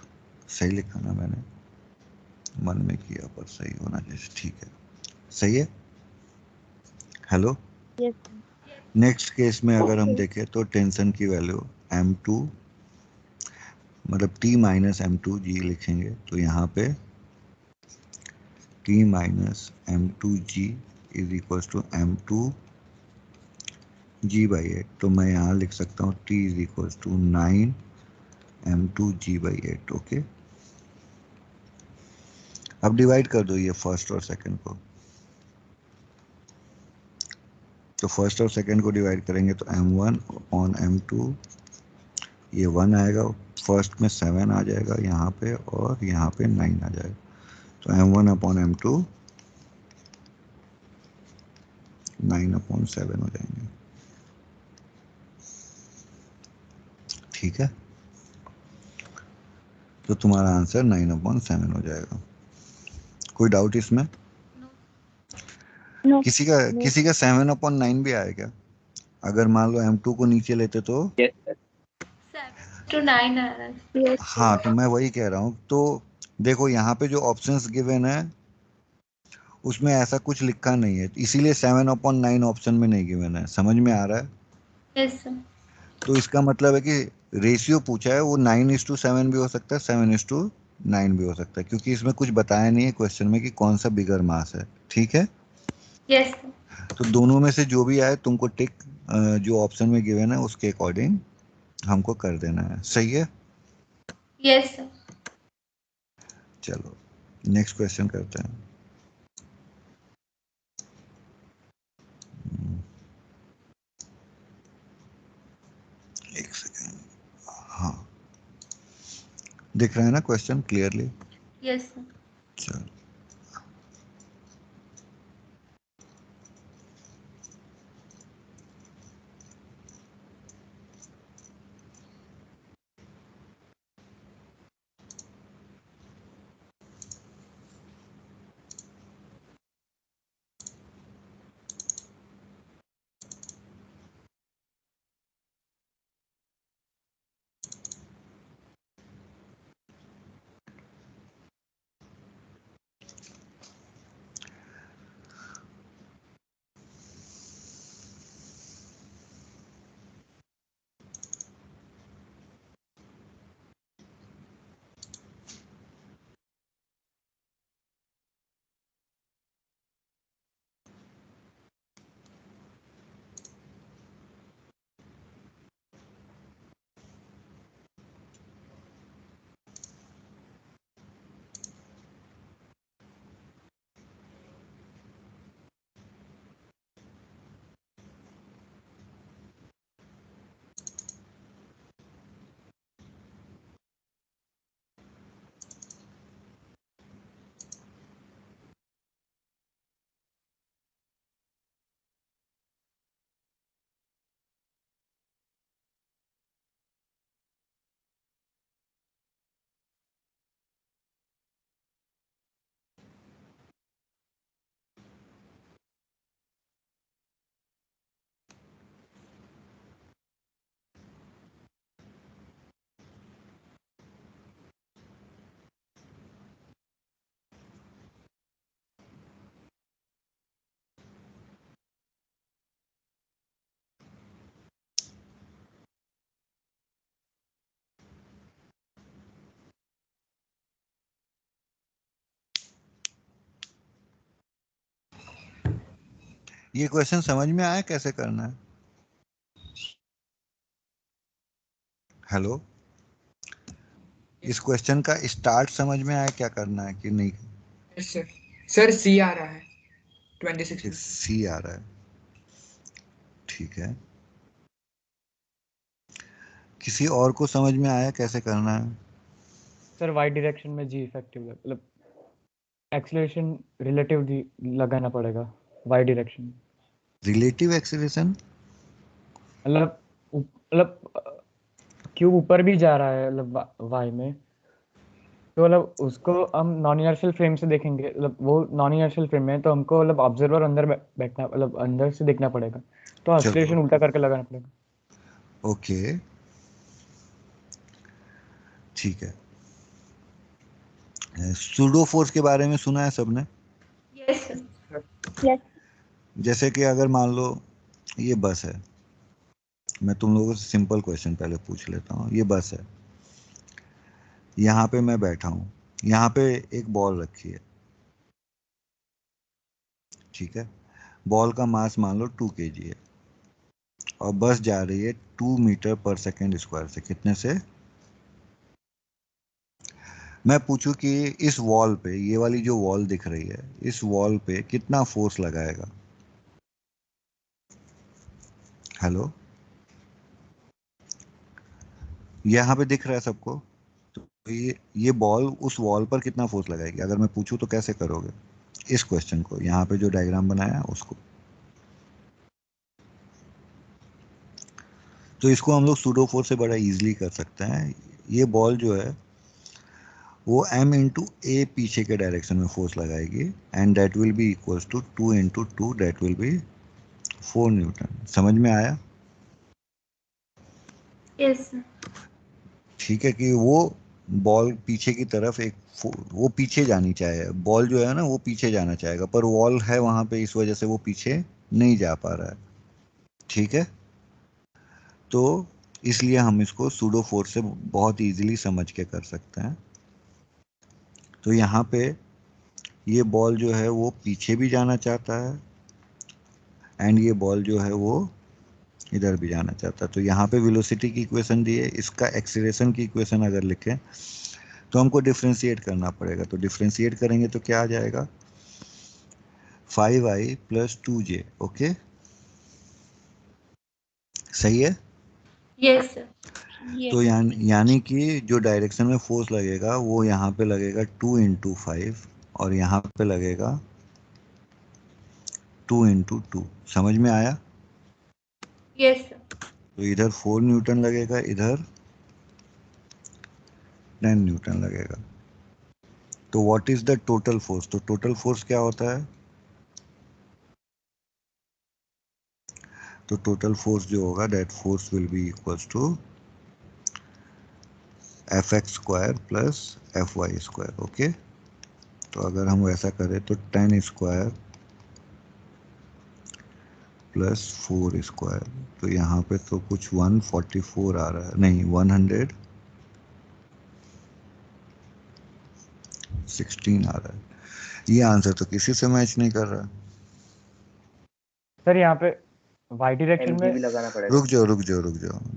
सही लिखा ना मैंने, मन में किया पर सही होना चाहिए. ठीक है सही है. हेलो. Yes. नेक्स्ट केस में अगर हम देखें तो टेंशन की वैल्यू m2 मतलब t माइनस m2g लिखेंगे तो यहाँ पे t minus m2g is equal to m2 g by 8. तो मैं यहाँ लिख सकता हूँ t is equal to 9 m2g by 8. Okay अब डिवाइड कर दो ये फर्स्ट और सेकंड को. तो फर्स्ट और सेकंड को डिवाइड करेंगे तो m1 अपॉन m2 ये 1 आएगा. फर्स्ट में 7 आ जाएगा यहाँ पे और यहाँ पे 9 आ जाएगा. तो m1 अपॉन m2 9 अपॉन 7 हो जाएंगे. ठीक है तो तुम्हारा आंसर 9 अपॉन 7 हो जाएगा. कोई डाउट इसमें? No. किसी का 7 अपॉन 9 भी आया क्या? अगर मान लो m2 को नीचे लेते तो Yes, sir. 7 to 9 आ रहा है. Yes. हाँ तो मैं वही कह रहा हूँ. तो देखो यहाँ पे जो ऑप्शंस गिवन है उसमें ऐसा कुछ लिखा नहीं है इसीलिए 7 अपॉन 9 ऑप्शन में नहीं गिवन है. समझ में आ रहा है? Yes sir. तो इसका मतलब है कि रेशियो पूछा है वो 9:7 भी हो सकता है 7:9 भी हो सकता है क्योंकि इसमें कुछ बताया नहीं है क्वेश्चन में कि कौन सा बिगर मास है. ठीक है यस सर. तो दोनों में से जो भी आए तुमको टिक जो ऑप्शन में गिवन है उसके अकॉर्डिंग हमको कर देना है. सही है. Yes sir. चलो नेक्स्ट क्वेश्चन करते हैं. एक सेकेंड. हाँ दिख रहा है ना क्वेश्चन क्लियरली? Yes sir. चलो ये क्वेश्चन समझ में आया कैसे करना है? हेलो, इस क्वेश्चन का स्टार्ट समझ में आया क्या करना है कि नहीं? Yes sir. सर सी आ रहा है 26 में। सी आ रहा है, ठीक है। किसी और को समझ में आया कैसे करना है? सर वाई डायरेक्शन में जी इफेक्टिव मतलब एक्सीलरेशन रिलेटिव लगाना पड़ेगा वाई डायरेक्शन। रिलेटिव एक्सीलरेशन मतलब क्यूब ऊपर भी जा रहा है मतलब वाई में, तो मतलब उसको हम नॉन इनर्शियल फ्रेम से देखेंगे, मतलब वो नॉन इनर्शियल फ्रेम है तो हमको मतलब ऑब्जर्वर अंदर बैठना मतलब अंदर से देखना पड़ेगा, तो एक्सीलरेशन उल्टा करके लगाना पड़ेगा। ओके, ठीक है। सूडो फोर्स के बारे में सुना है सबने? Yes Yes. जैसे कि अगर मान लो ये बस है, मैं तुम लोगों से सिंपल क्वेश्चन पहले पूछ लेता हूँ। ये बस है, यहाँ पे मैं बैठा हूँ, यहाँ पे एक बॉल रखी है, ठीक है। बॉल का मास मान लो 2 kg है और बस जा रही है 2 मीटर पर सेकेंड स्क्वायर से। कितने से? मैं पूछूं कि इस वॉल पे, ये वाली जो वॉल दिख रही है, इस वॉल पे कितना फोर्स लगाएगा? हेलो, यहाँ पे दिख रहा है सबको? तो ये बॉल उस वॉल पर कितना फोर्स लगाएगी? अगर मैं पूछूं तो कैसे करोगे इस क्वेश्चन को? यहाँ पे जो डायग्राम बनाया उसको, तो इसको हम लोग सूडो फोर्स से बड़ा इजीली कर सकते हैं। ये बॉल जो है वो m इंटू ए पीछे के डायरेक्शन में फोर्स लगाएगी and that will be equals to 2 into 2, that will be 4 newton. समझ में आया? यस ठीक है कि वो बॉल पीछे की तरफ वो पीछे जानी चाहे, बॉल जो है ना वो पीछे जाना चाहेगा, पर वॉल है वहां पे, इस वजह से वो पीछे नहीं जा पा रहा है, ठीक है। तो इसलिए हम इसको सूडो फोर्स से बहुत इजीली समझ के कर सकते हैं। तो यहाँ पे ये बॉल जो है वो पीछे भी जाना चाहता है एंड ये बॉल जो है वो इधर भी जाना चाहता है। तो यहाँ पे वेलोसिटी की इक्वेशन दी है, इसका एक्सीलरेशन की इक्वेशन अगर लिखें तो हमको डिफरेंशिएट करना पड़ेगा। तो डिफरेंशिएट करेंगे तो क्या आ जाएगा? 5i plus 2j। ओके, सही है। यस तो यानी कि जो डायरेक्शन में फोर्स लगेगा वो यहाँ पे लगेगा 2 इंटू 5 और यहाँ पे लगेगा 2 इंटू 2। समझ में आया? यस तो इधर 4 न्यूटन लगेगा, इधर 10 न्यूटन लगेगा। तो what is the total force? तो टोटल फोर्स क्या होता है? तो टोटल फोर्स जो होगा that force will be equals to Fx square plus Fy square. Okay, तो अगर हम वैसा करें तो 10 स्क्वायर प्लस 4 स्क्वायर, तो यहाँ पे तो कुछ 144 आ रहा है, नहीं 116 आ रहा है। ये आंसर तो किसी से मैच नहीं कर रहा। सर यहाँ पे वाई डायरेक्शन में भी लगाना पड़ेगा। रुक जाओ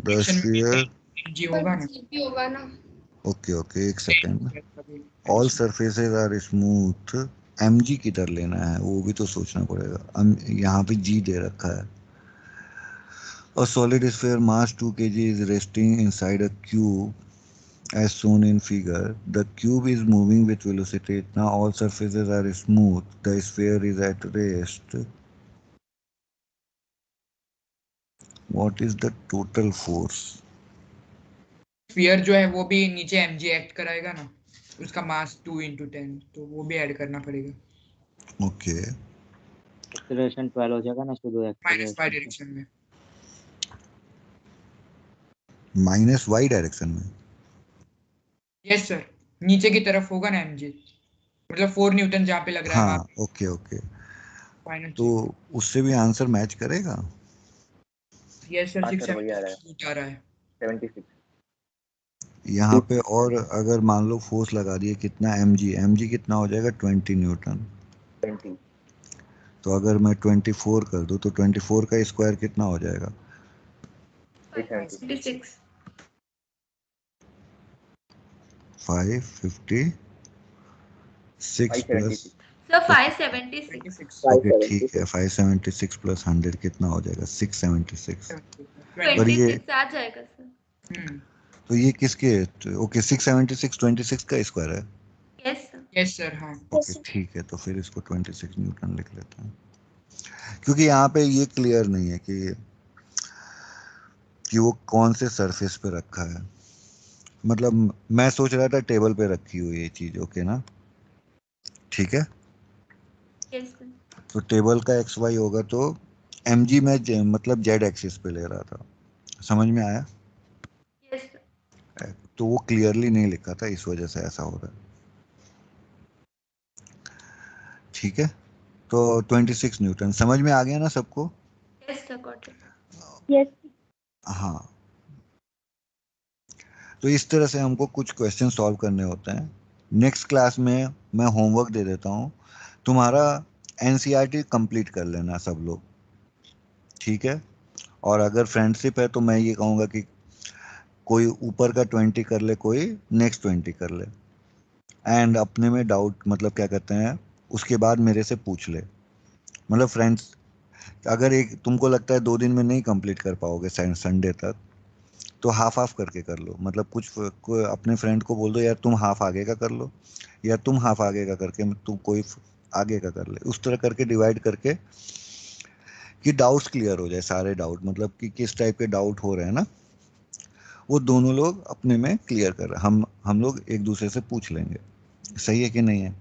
द स्फीयर। जी होगा ना। भी होगा ना। ओके, एक second. All surfaces are smooth, mg किधर लेना है वो भी तो सोचना पड़ेगा। यहाँ पे g दे रखा है। A solid sphere mass 2 kg is resting inside a cube as shown in figure. The cube is moving with velocity. Now all surfaces are smooth. The sphere is at rest. What is the total force? Sphere जो है वो भी नीचे mg act कराएगा ना, उसका मास 2 into 10, तो वो भी ऐड करना पड़ेगा। ओके, एक्सीलरेशन 12 हो जाएगा ना pseudo minus Y acceleration. Direction में। माइनस वाई डायरेक्शन में। यस सर, नीचे की तरफ होगा ना mg, मतलब 4 न्यूटन जहाँ पे लग रहा है हाँ, वहाँ ओके, फाइनल। तो उससे भी आंसर मैच करेगा। यस सर, हाँ सर, 6 वही आ रहा है, 76 आ रहा है। 76। यहाँ पे और अगर मान लो फोर्स लगा दिए कितना mg कितना हो जाएगा? 20 न्यूटन। 20। तो अगर मैं 24 कर दूं तो 24 का स्क्वायर कितना हो जाएगा? 576. 556 प्लस 576 Sir, 576. 26. ओके ठीक है 576 प्लस 100 कितना हो जाएगा? 676। और ये 26 आ जाएगा सर. तो ये किसके? ओके 676 26 का स्क्वायर है। Yes sir. Yes sir. हाँ. ओके ठीक है, तो फिर इसको 26 न्यूटन लिख लेते हैं, क्योंकि यहाँ पे ये क्लियर नहीं है कि वो कौन से सरफेस पे रखा है। मतलब मैं सोच रहा था टेबल पे रखी हुई ये चीज। ओके ना, ठीक है। Yes sir. तो टेबल का एक्स वाई होगा तो mg में मतलब जेड एक्सिस पे ले रहा था। समझ में आया? Yes sir. तो वो क्लियरली नहीं लिखा था, इस वजह से ऐसा हो रहा है। ठीक है, तो 26 न्यूटन समझ में आ गया ना सबको? Yes sir, got it. Yes हाँ, तो इस तरह से हमको कुछ क्वेश्चन सॉल्व करने होते हैं। नेक्स्ट क्लास में मैं होमवर्क दे देता हूँ, तुम्हारा एनसीईआरटी कंप्लीट कर लेना सब लोग, ठीक है। और अगर फ्रेंडशिप है तो मैं ये कहूँगा कि कोई ऊपर का 20 कर ले, कोई नेक्स्ट 20 कर ले, एंड अपने में डाउट मतलब क्या कहते हैं उसके बाद मेरे से पूछ ले। मतलब फ्रेंड्स, अगर एक तुमको लगता है 2 दिन में नहीं कंप्लीट कर पाओगे संडे तक, तो हाफ हाफ करके कर लो। मतलब कोई अपने फ्रेंड को बोल दो यार तुम हाफ आगे का कर लो, या तुम हाफ आगे का करके तुम कोई आगे का कर ले। उस तरह करके डिवाइड करके कि डाउट्स क्लियर हो जाए, सारे डाउट मतलब कि किस टाइप के डाउट हो रहे हैं ना, वो दोनों लोग अपने में क्लियर कर रहे हैं। हम लोग एक दूसरे से पूछ लेंगे, सही है कि नहीं है?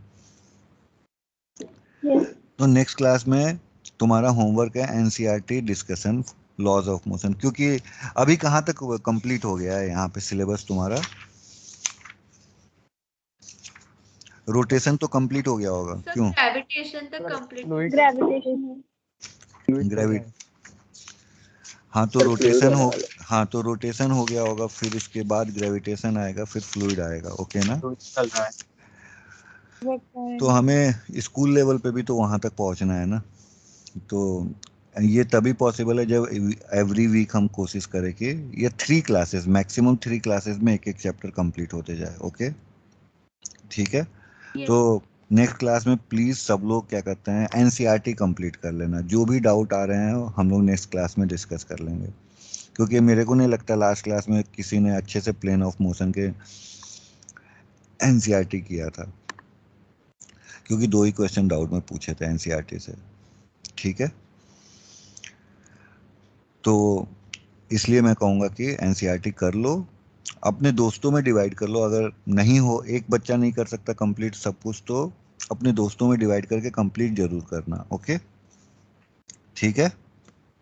यस तो नेक्स्ट क्लास में तुम्हारा होमवर्क है NCERT discussion laws of motion. क्योंकि अभी कहाँ तक कंप्लीट हो गया है यहाँ पे सिलेबस तुम्हारा? रोटेशन तो कंप्लीट हो गया होगा, सर, क्यों? ग्रेविटेशन तक कंप्लीट. ग्रेविटेशन ग्रेविट हाँ तो रोटेशन हो गया होगा, फिर उसके बाद ग्रेविटेशन आएगा, फिर फ्लूइड आएगा। ओके ना? चल रहा है। तो हमें स्कूल लेवल पे भी तो वहां तक पहुंचना है ना। तो ये तभी पॉसिबल है जब एवरी वीक हम कोशिश करें कि ये 3 क्लासेस, मैक्सिमम 3 क्लासेस में एक एक चैप्टर कंप्लीट होते जाए। ओके ठीक है। तो नेक्स्ट क्लास में प्लीज सब लोग क्या करते हैं एनसीईआरटी कंप्लीट कर लेना। जो भी डाउट आ रहे हैं हम लोग नेक्स्ट क्लास में डिस्कस कर लेंगे, क्योंकि मेरे को नहीं लगता लास्ट क्लास में किसी ने अच्छे से प्लेन ऑफ मोशन के एनसीईआरटी किया था, क्योंकि 2 ही क्वेश्चन डाउट में पूछे थे एनसीईआरटी से। ठीक है, तो इसलिए मैं कहूँगा कि एनसीईआरटी कर लो, अपने दोस्तों में डिवाइड कर लो। अगर नहीं हो, एक बच्चा नहीं कर सकता कंप्लीट सब कुछ, तो अपने दोस्तों में डिवाइड करके कंप्लीट जरूर करना। ओके ठीक है,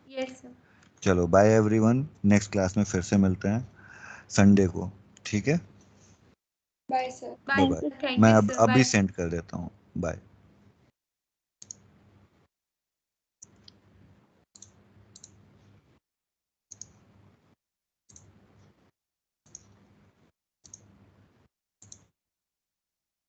यस सर. चलो बाय एवरीवन, नेक्स्ट क्लास में फिर से मिलते हैं संडे को। ठीक है, bye sir. Bye bye. Sir. Thank मैं यू अब सर. अभी बाय. सेंड कर देता हूँ। बाय।